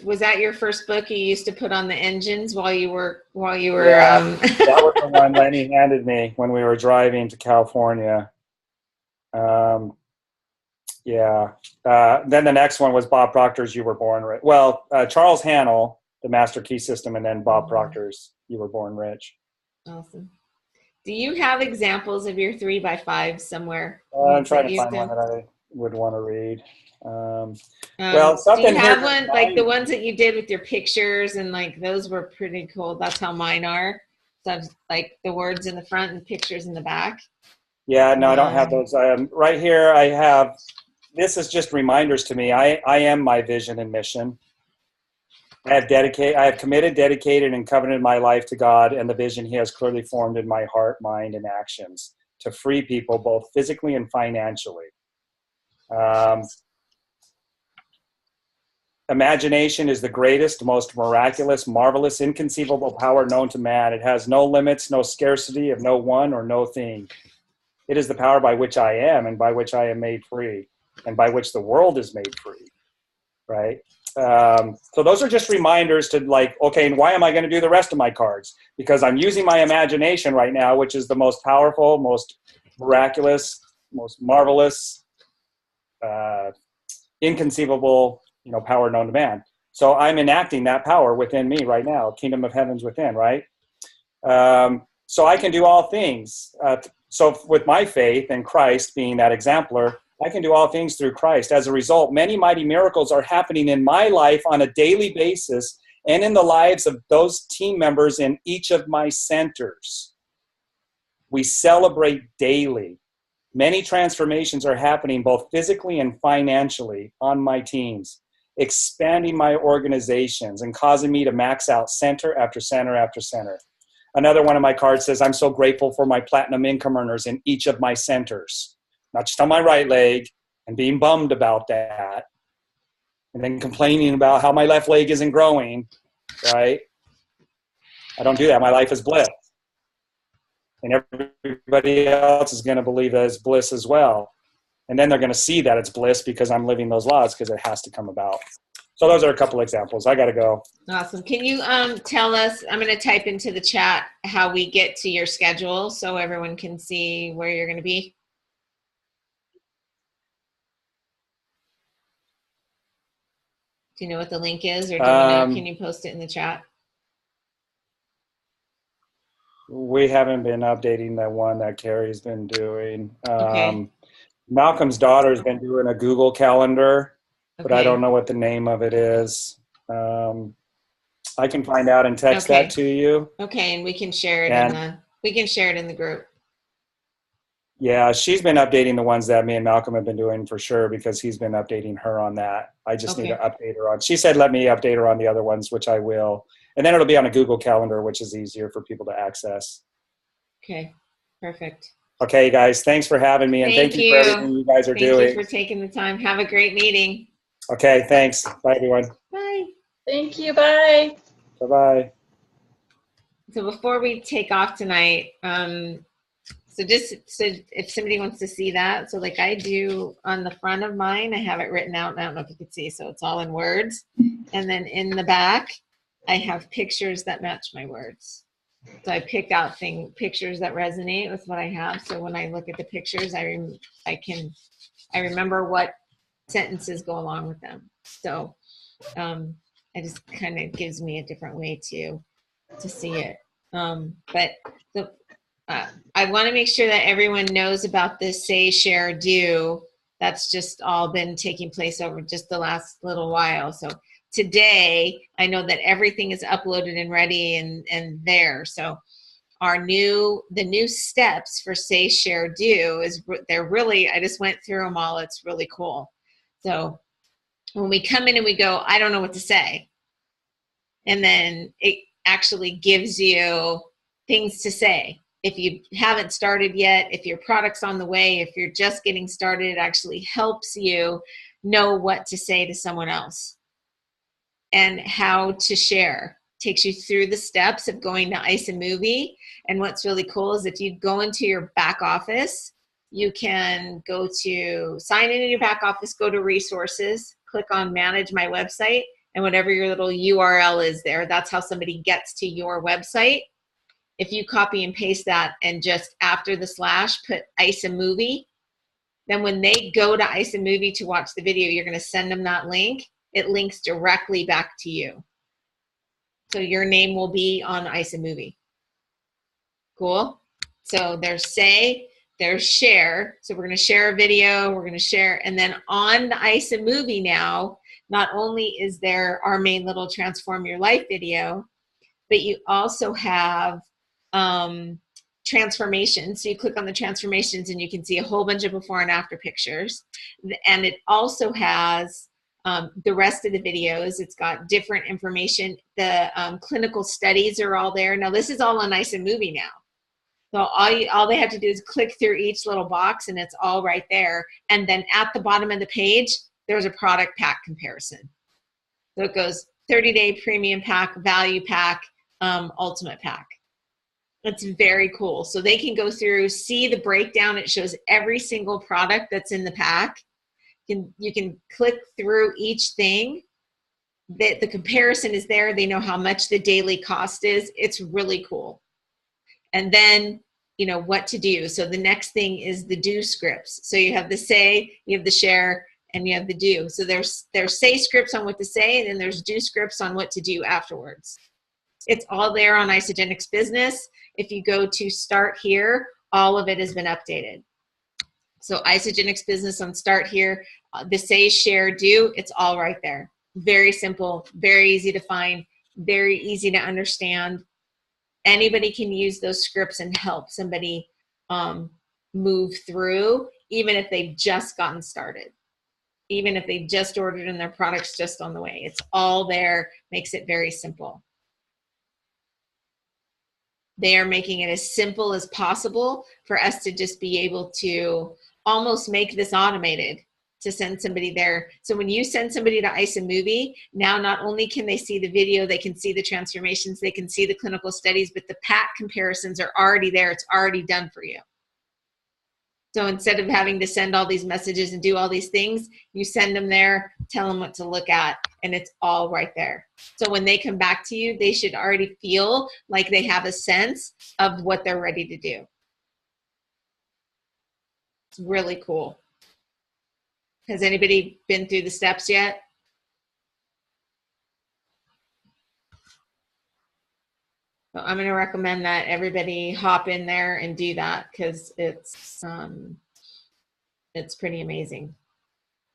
[SPEAKER 1] was that your first book you used to put on the engines while you were
[SPEAKER 4] Yeah, that was the one Lenny handed me when we were driving to California. Then the next one was Bob Proctor's You Were Born Rich. Well, Charles Hannell, The Master Key System, and then Bob Proctor's You Were Born Rich.
[SPEAKER 1] Awesome. Do you have examples of your 3x5 somewhere?
[SPEAKER 4] I'm trying to find one that I would want to read.
[SPEAKER 1] Well, something. Do you have one like the ones that you did with your pictures and like those were pretty cool? That's how mine are. So like the words in the front and pictures in the back. Yeah, no, I don't have those. Right here, I have. This is just reminders to me. I am my vision and mission. I have committed, dedicated, and covenanted my life to God and the vision He has clearly formed in my heart, mind, and actions to free people both physically and financially. Imagination is the greatest, most miraculous, marvelous, inconceivable power known to man. It has no limits, no scarcity of no one or no thing. It is the power by which I am and by which I am made free and by which the world is made free, right? So those are just reminders to like, okay, and why am I going to do the rest of my cards? Because I'm using my imagination right now, which is the most powerful, most miraculous, most marvelous, inconceivable, power known to man. So I'm enacting that power within me right now, kingdom of heaven's within, right? So I can do all things. So with my faith in Christ being that exemplar, I can do all things through Christ. As a result, many mighty miracles are happening in my life on a daily basis and in the lives of those team members in each of my centers. We celebrate daily. Many transformations are happening both physically and financially on my teams, expanding my organizations and causing me to max out center after center after center. Another one of my cards says, I'm so grateful for my platinum income earners in each of my centers, not just on my right leg and being bummed about that and then complaining about how my left leg isn't growing, right? I don't do that. My life is bliss. And everybody else is going to believe that it's bliss as well. And then they're going to see that it's bliss because I'm living those laws because it has to come about. So those are a couple examples. I got to go. Awesome. Can you tell us, I'm going to type into the chat how we get to your schedule so everyone can see where you're going to be? Do you know what the link is, or do you know, can you post it in the chat? We haven't been updating the one that Carrie's been doing. Okay. Malcolm's daughter's been doing a Google Calendar, but I don't know what the name of it is. I can find out and text that to you. Okay, and we can share it in the group. Yeah, she's been updating the ones that me and Malcolm have been doing for sure because he's been updating her on that. I just need to update her on. She said let me update her on the other ones, which I will. And then it'll be on a Google Calendar, which is easier for people to access. Okay, perfect. Okay, guys, thanks for having me. And thank you for everything you guys are doing. Thank you for taking the time. Have a great meeting. Okay, thanks. Bye, everyone. Bye.
[SPEAKER 3] Thank you. Bye.
[SPEAKER 4] Bye-bye. So before we take off tonight, so if somebody wants to see that, so like I do on the front of mine, I have it written out. I don't know if you can see, so it's all in words. And then in the back,
[SPEAKER 1] I have pictures that match my words. So I pick out pictures that resonate with what I have. So when I look at the pictures, I remember what sentences go along with them. So it just kind of gives me a different way to see it. But I want to make sure that everyone knows about this say, share, do. That's just all been taking place over just the last little while. So today, I know that everything is uploaded and ready and there. So the new steps for say, share, do they're really, I just went through them all. It's really cool. So when we come in and we go, I don't know what to say. And then it actually gives you things to say. If you haven't started yet, if your product's on the way, if you're just getting started, it actually helps you know what to say to someone else and how to share. Takes you through the steps of going to iSaMovie. And what's really cool is if you go into your back office, you can go to sign in your back office, go to resources, click on manage my website, and whatever your little URL is there, that's how somebody gets to your website. If you copy and paste that and just after the slash put iSaMovie, then when they go to iSaMovie to watch the video, you're going to send them that link. It links directly back to you. So your name will be on iSaMovie. Cool. So there's say, there's share. So we're going to share a video, we're going to share, and then on the iSaMovie now, not only is there our main little transform your life video, but you also have transformations. So you click on the transformations and you can see a whole bunch of before and after pictures. And it also has the rest of the videos. It's got different information. The clinical studies are all there. Now this is all on iSaMovie now. So all they have to do is click through each little box and it's all right there. And then at the bottom of the page, there's a product pack comparison. So it goes 30-day premium pack, value pack, ultimate pack. It's very cool. So they can go through, see the breakdown. It shows every single product that's in the pack. You can click through each thing. The comparison is there. They know how much the daily cost is. It's really cool. And then, you know, what to do. So the next thing is the do scripts. So you have the say, you have the share, and you have the do. So there's say scripts on what to say, and then there's do scripts on what to do afterwards. It's all there on Isagenix Business. If you go to start here, all of it has been updated. So Isagenix Business on start here, the say, share, do, it's all right there. Very simple, very easy to find, very easy to understand. Anybody can use those scripts and help somebody move through, even if they've just gotten started. Even if they just ordered and their product's just on the way. It's all there, makes it very simple. They are making it as simple as possible for us to just be able to almost make this automated to send somebody there. So when you send somebody to iSaMovie, now not only can they see the video, they can see the transformations, they can see the clinical studies, but the pack comparisons are already there. It's already done for you. So instead of having to send all these messages and do all these things, you send them there, tell them what to look at, and it's all right there. So when they come back to you, they should already feel like they have a sense of what they're ready to do. It's really cool. Has anybody been through the steps yet? So I'm going to recommend that everybody hop in there and do that because it's pretty amazing.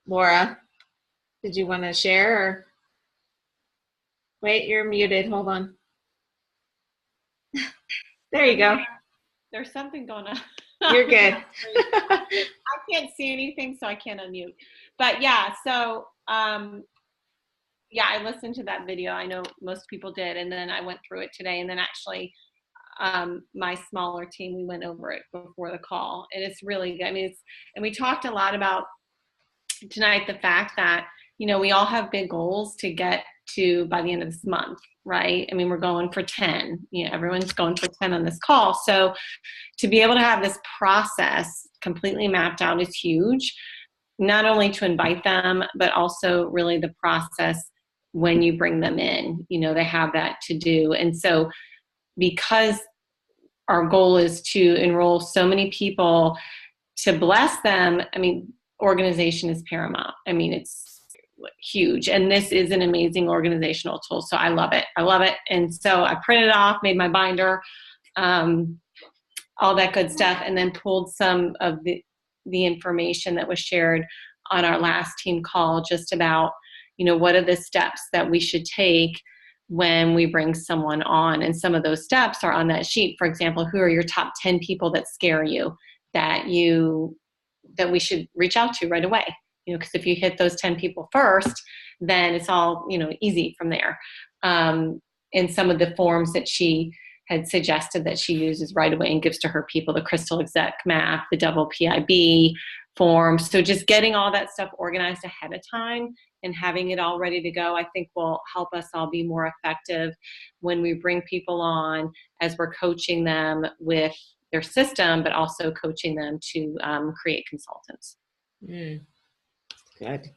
[SPEAKER 1] Laura, did you want to share? Or... Wait, you're muted. Hold on. There you go.
[SPEAKER 5] There's something going on.
[SPEAKER 1] You're good.
[SPEAKER 5] I can't see anything, so I can't unmute. But yeah, so yeah, I listened to that video. I know most people did, and then I went through it today, and then actually my smaller team, we went over it before the call, and it's really good. I mean, and we talked a lot about tonight the fact that, you know, we all have big goals to get to by the end of this month, right? I mean, we're going for 10. You know, everyone's going for 10 on this call. So to be able to have this process completely mapped out is huge, not only to invite them, but also really the process when you bring them in. You know, they have that to do. And so because our goal is to enroll so many people to bless them, I mean, organization is paramount. I mean, it's huge. And this is an amazing organizational tool. So I love it. I love it. And so I printed it off, made my binder, all that good stuff, and then pulled some of the information that was shared on our last team call, just about, you know, what are the steps that we should take when we bring someone on. And some of those steps are on that sheet. For example, who are your top 10 people that scare you, that we should reach out to right away? You know, because if you hit those 10 people first, then it's all, you know, easy from there. And some of the forms that she had suggested that she uses right away and gives to her people, the Crystal Exec Map, the Double PIB form. So just getting all that stuff organized ahead of time and having it all ready to go, I think will help us all be more effective when we bring people on, as we're coaching them with their system, but also coaching them to create consultants.
[SPEAKER 1] Good.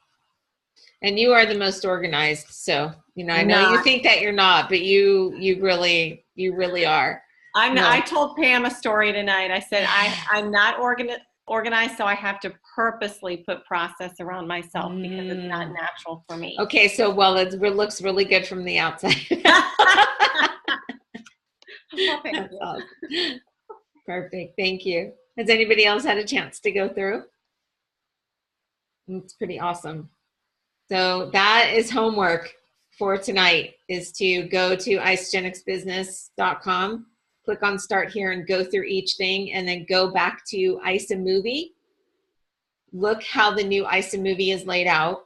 [SPEAKER 1] And you are the most organized. So, you know, I know you think that you're not, but you really are.
[SPEAKER 5] I told Pam a story tonight. I said, I'm not organized, so I have to purposely put process around myself because it's not natural for me.
[SPEAKER 1] Okay, so it looks really good from the outside. That's awesome. Perfect. Thank you. Has anybody else had a chance to go through? It's pretty awesome. So that is homework for tonight, is to go to isogenicsbusiness.com, click on start here and go through each thing, and then go back to iSaMovie. Look how the new iSaMovie is laid out.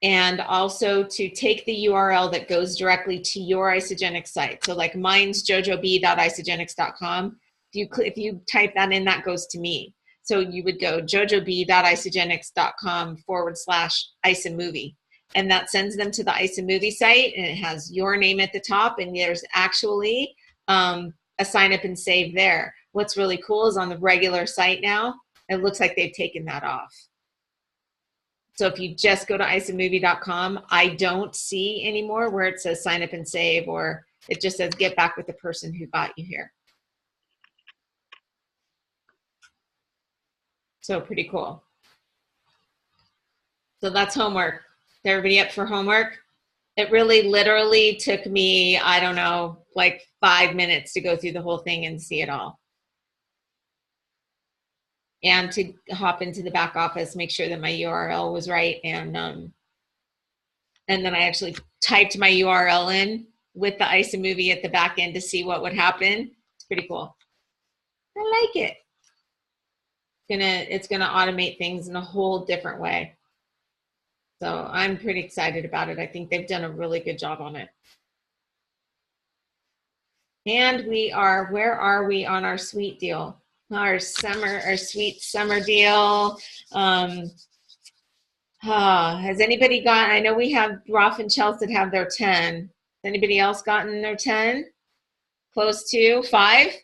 [SPEAKER 1] And also to take the URL that goes directly to your Isogenics site. So like mine's jojob.isogenics.com. If you type that in, that goes to me. So you would go jojob.isogenics.com/iSaMovie. And that sends them to the iSaMovie site, and it has your name at the top, and there's actually a sign up and save there. What's really cool is on the regular site now, it looks like they've taken that off. So if you just go to iSaMovie.com, I don't see anymore where it says sign up and save, or it just says get back with the person who got you here. So pretty cool. So that's homework. Is everybody up for homework? It really literally took me, I don't know, like 5 minutes to go through the whole thing and see it all. And to hop into the back office, make sure that my URL was right. And then I actually typed my URL in with the iSaMovie at the back end to see what would happen. It's pretty cool. I like it. It's gonna automate things in a whole different way. So I'm pretty excited about it. I think they've done a really good job on it. And where are we on our sweet deal? Our sweet summer deal. Has anybody gotten, I know we have Rolf and Chelsea that have their 10. Has anybody else gotten their 10? Close to 5? Does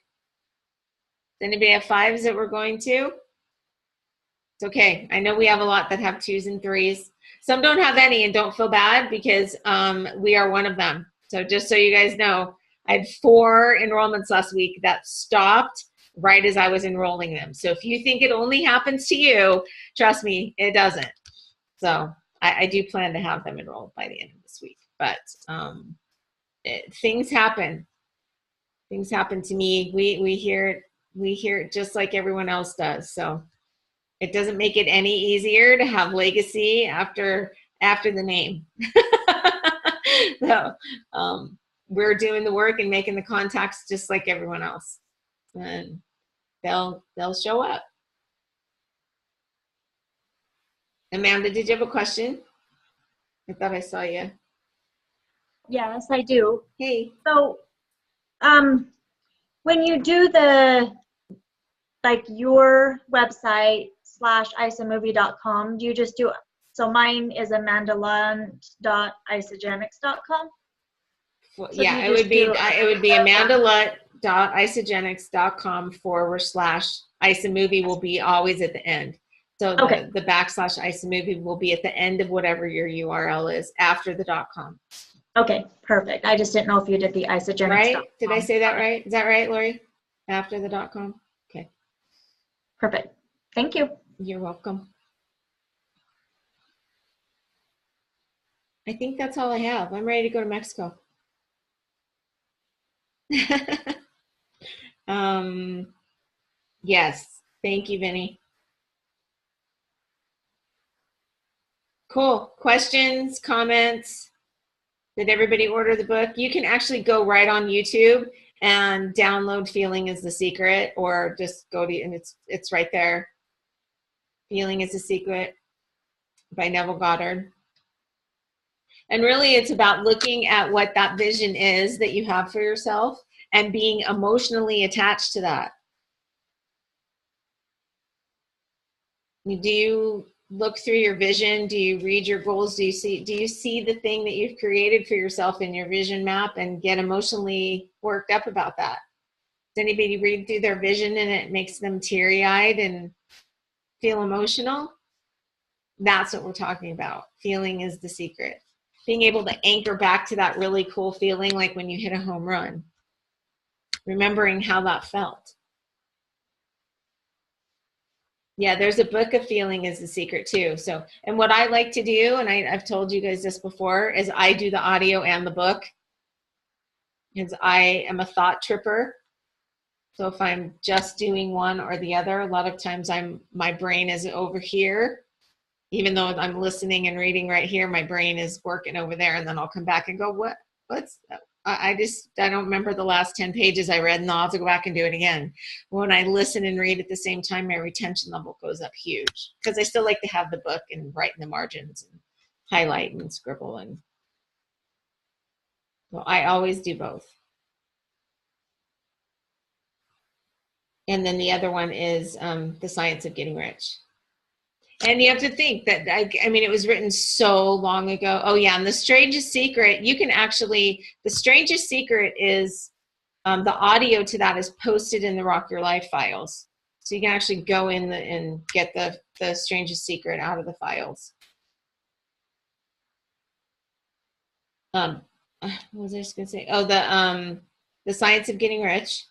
[SPEAKER 1] anybody have 5s that we're going to? It's okay. I know we have a lot that have 2s and 3s. Some don't have any, and don't feel bad, because we are one of them. So just so you guys know, I had 4 enrollments last week that stopped right as I was enrolling them. So if you think it only happens to you, trust me, it doesn't. So I do plan to have them enrolled by the end of this week. But things happen. Things happen to me. We hear it just like everyone else does. So it doesn't make it any easier to have legacy after the name. So we're doing the work and making the contacts just like everyone else, and they'll show up. Amanda, did you have a question? I thought I saw you.
[SPEAKER 6] Yes, I do.
[SPEAKER 1] Hey.
[SPEAKER 6] So when you do your website /isomovie.com, do you just do, so mine is amandalund.isogenics.com?
[SPEAKER 1] Well, yeah, it would be amandalund.isogenics.com /iSaMovie will be always at the end. So
[SPEAKER 6] Okay.
[SPEAKER 1] the backslash iSamovie will be at the end of whatever your URL is after the .com.
[SPEAKER 6] Okay, perfect. I just didn't know if you did the isogenics.
[SPEAKER 1] Right? Did I say that right? Is that right, Lori? After the .com? Okay.
[SPEAKER 6] Perfect. Thank you.
[SPEAKER 1] You're welcome. I think that's all I have. I'm ready to go to Mexico. Yes. Thank you, Vinny. Cool. Questions, comments? Did everybody order the book? You can actually go right on YouTube and download Feeling is the Secret, or just go to, and it's right there. Feeling is the Secret by Neville Goddard. And really it's about looking at what that vision is that you have for yourself and being emotionally attached to that. Do you look through your vision? Do you read your goals? Do you see the thing that you've created for yourself in your vision map and get emotionally worked up about that? Does anybody read through their vision and it makes them teary-eyed and feel emotional? That's what we're talking about. Feeling is the secret. Being able to anchor back to that really cool feeling, like when you hit a home run. Remembering how that felt. Yeah, there's a book of Feeling is the Secret too. So, and what I like to do, and I've told you guys this before, is I do the audio and the book. Because I am a thought tripper. So if I'm just doing one or the other, a lot of times my brain is over here. Even though I'm listening and reading right here, my brain is working over there, and then I'll come back and go, what's I don't remember the last 10 pages I read, and I'll have to go back and do it again. When I listen and read at the same time, my retention level goes up huge, because I still like to have the book and write in the margins and highlight and scribble. And well, I always do both. And then the other one is The Science of Getting Rich. And you have to think that, I mean, it was written so long ago. Oh yeah, and The Strangest Secret, you can actually, The Strangest Secret is, the audio to that is posted in the Rock Your Life files. So you can actually go in and get the Strangest Secret out of the files. What was I just gonna say? Oh, The Science of Getting Rich.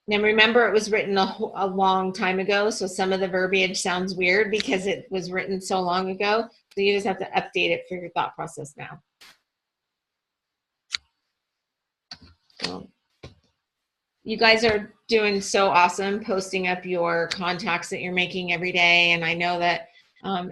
[SPEAKER 1] Now remember, it was written a long time ago, so some of the verbiage sounds weird because it was written so long ago. So you just have to update it for your thought process now. So, you guys are doing so awesome, posting up your contacts that you're making every day. And I know that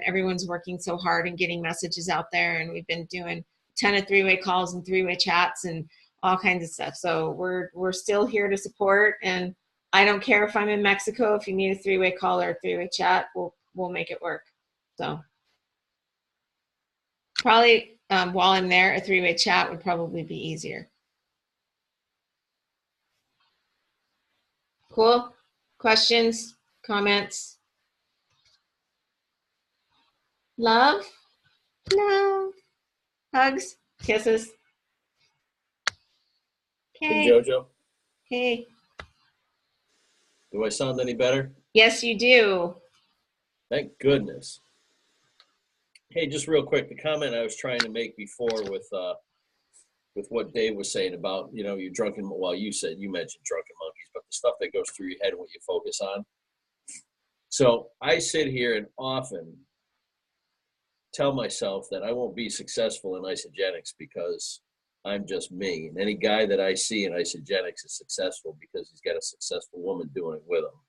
[SPEAKER 1] everyone's working so hard and getting messages out there. And we've been doing a ton of three-way calls and three-way chats and all kinds of stuff. So we're still here to support. And I don't care if I'm in Mexico. If you need a three-way call or a three-way chat, we'll make it work. So probably while I'm there, a three-way chat would probably be easier. Cool. Questions, comments? Love? No. Hugs? Kisses?
[SPEAKER 7] Hey,
[SPEAKER 1] Okay.
[SPEAKER 7] Jojo,
[SPEAKER 1] Hey.
[SPEAKER 7] do I sound any better?
[SPEAKER 1] Yes, you do.
[SPEAKER 7] Thank goodness. Hey, just real quick, the comment I was trying to make before with what Dave was saying about, you drunken, well, you mentioned drunken monkeys, but the stuff that goes through your head and what you focus on. So I sit here and often tell myself that I won't be successful in isogenics because I'm just me. And any guy that I see in isogenics is successful because he's got a successful woman doing it with him,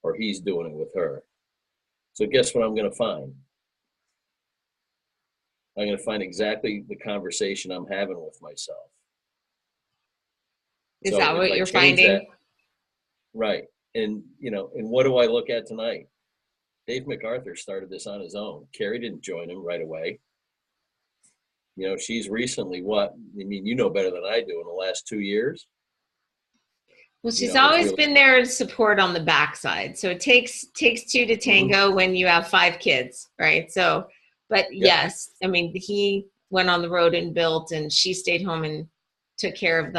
[SPEAKER 7] or he's doing it with her. So guess what I'm going to find? I'm going to find exactly the conversation I'm having with myself.
[SPEAKER 1] Is that what you're finding?
[SPEAKER 7] Right. And, and what do I look at tonight? Dave MacArthur started this on his own. Carrie didn't join him right away. She's recently you know better than I do, in the last 2 years.
[SPEAKER 1] Well, she's always been there to support on the backside. So it takes two to tango when you have 5 kids, right? So, but yes, I mean, he went on the road and built, and she stayed home and took care of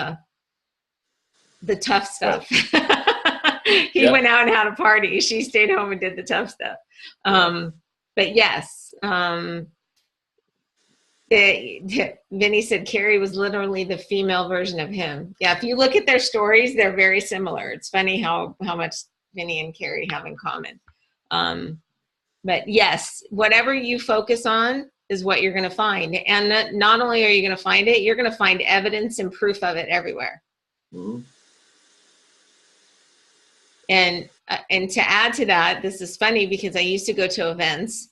[SPEAKER 1] the tough stuff.
[SPEAKER 7] Right.
[SPEAKER 1] He
[SPEAKER 7] Yeah.
[SPEAKER 1] went out and had a party. She stayed home and did the tough stuff. But yes, Vinny said Carrie was literally the female version of him. Yeah, if you look at their stories, they're very similar. It's funny how much Vinny and Carrie have in common. But yes, whatever you focus on is what you're going to find. And not only are you going to find it, you're going to find evidence and proof of it everywhere.
[SPEAKER 7] Mm-hmm.
[SPEAKER 1] And to add to that, this is funny because I used to go to events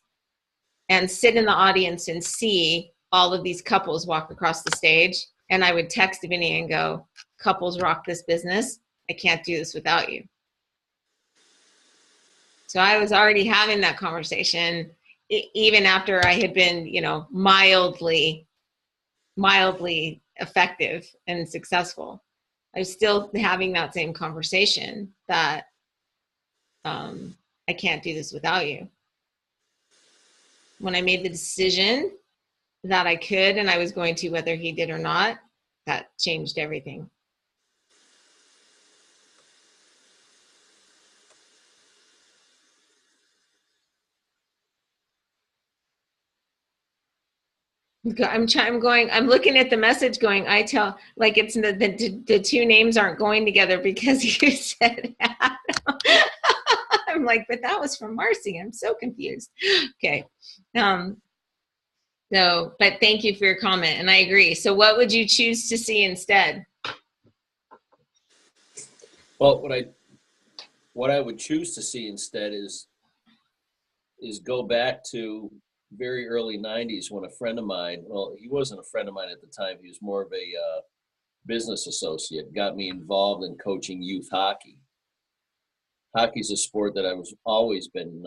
[SPEAKER 1] and sit in the audience and see all of these couples walk across the stage. And I would text Vinny and go, couples rock this business. I can't do this without you. So I was already having that conversation even after I had been, mildly effective and successful. I was still having that same conversation that I can't do this without you. When I made the decision that I could and I was going to, whether he did or not, that changed everything. I'm looking at the message going, I tell, like it's the two names aren't going together because you said Adam. I'm like, but that was from Marcy. I'm so confused. Okay. But thank you for your comment. And I agree. So what would you choose to see instead?
[SPEAKER 7] Well, what I would choose to see instead is go back to very early 90s when a friend of mine, well, he wasn't a friend of mine at the time. He was more of a business associate, got me involved in coaching youth hockey. Hockey's a sport that I was always been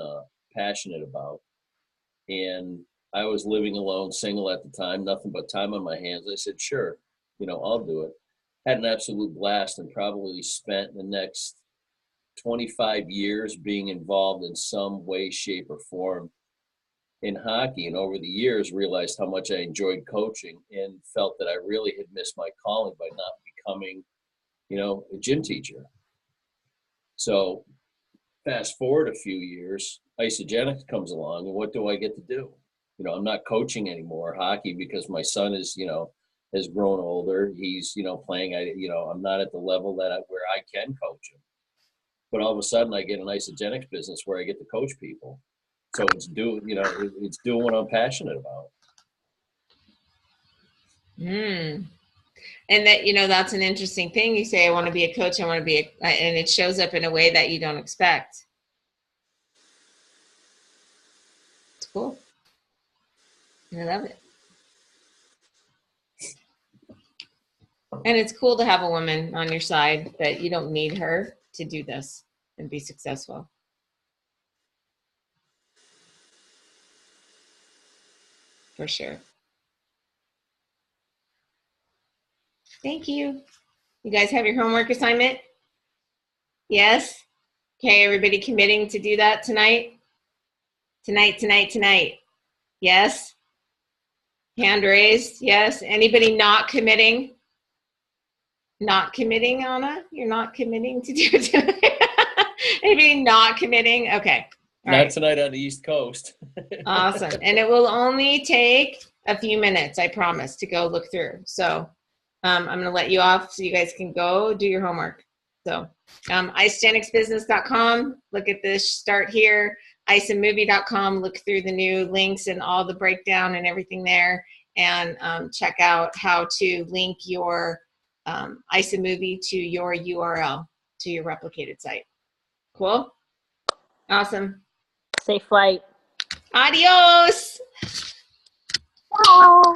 [SPEAKER 7] passionate about. And I was living alone, single at the time, nothing but time on my hands. I said, sure, I'll do it. Had an absolute blast and probably spent the next 25 years being involved in some way, shape, or form in hockey. And over the years, realized how much I enjoyed coaching and felt that I really had missed my calling by not becoming, a gym teacher. So fast forward a few years, Isogenics comes along, and what do I get to do? I'm not coaching anymore hockey because my son is, has grown older. He's, playing. I'm not at the level where I can coach him. But all of a sudden, I get an Isogenics business where I get to coach people. So it's doing what I'm passionate about.
[SPEAKER 1] And that, that's an interesting thing. You say, I want to be a coach. I want to be and it shows up in a way that you don't expect. It's cool. I love it. And it's cool to have a woman on your side that you don't need her to do this and be successful. For sure. Thank you. You guys have your homework assignment? Yes? Okay, everybody committing to do that tonight? Tonight. Yes? Hand raised? Yes? Anybody not committing? Not committing, Anna? You're not committing to do it tonight? Anybody not committing? Okay.
[SPEAKER 7] Not tonight on the East Coast.
[SPEAKER 1] Awesome. And it will only take a few minutes, I promise, to go look through. So I'm going to let you off so you guys can go do your homework. So isogenicsbusiness.com, look at this, start here. isomovie.com, look through the new links and all the breakdown and everything there. And check out how to link your isomovie to your URL, to your replicated site. Cool? Awesome.
[SPEAKER 3] Safe flight.
[SPEAKER 1] Adios.
[SPEAKER 6] Bye.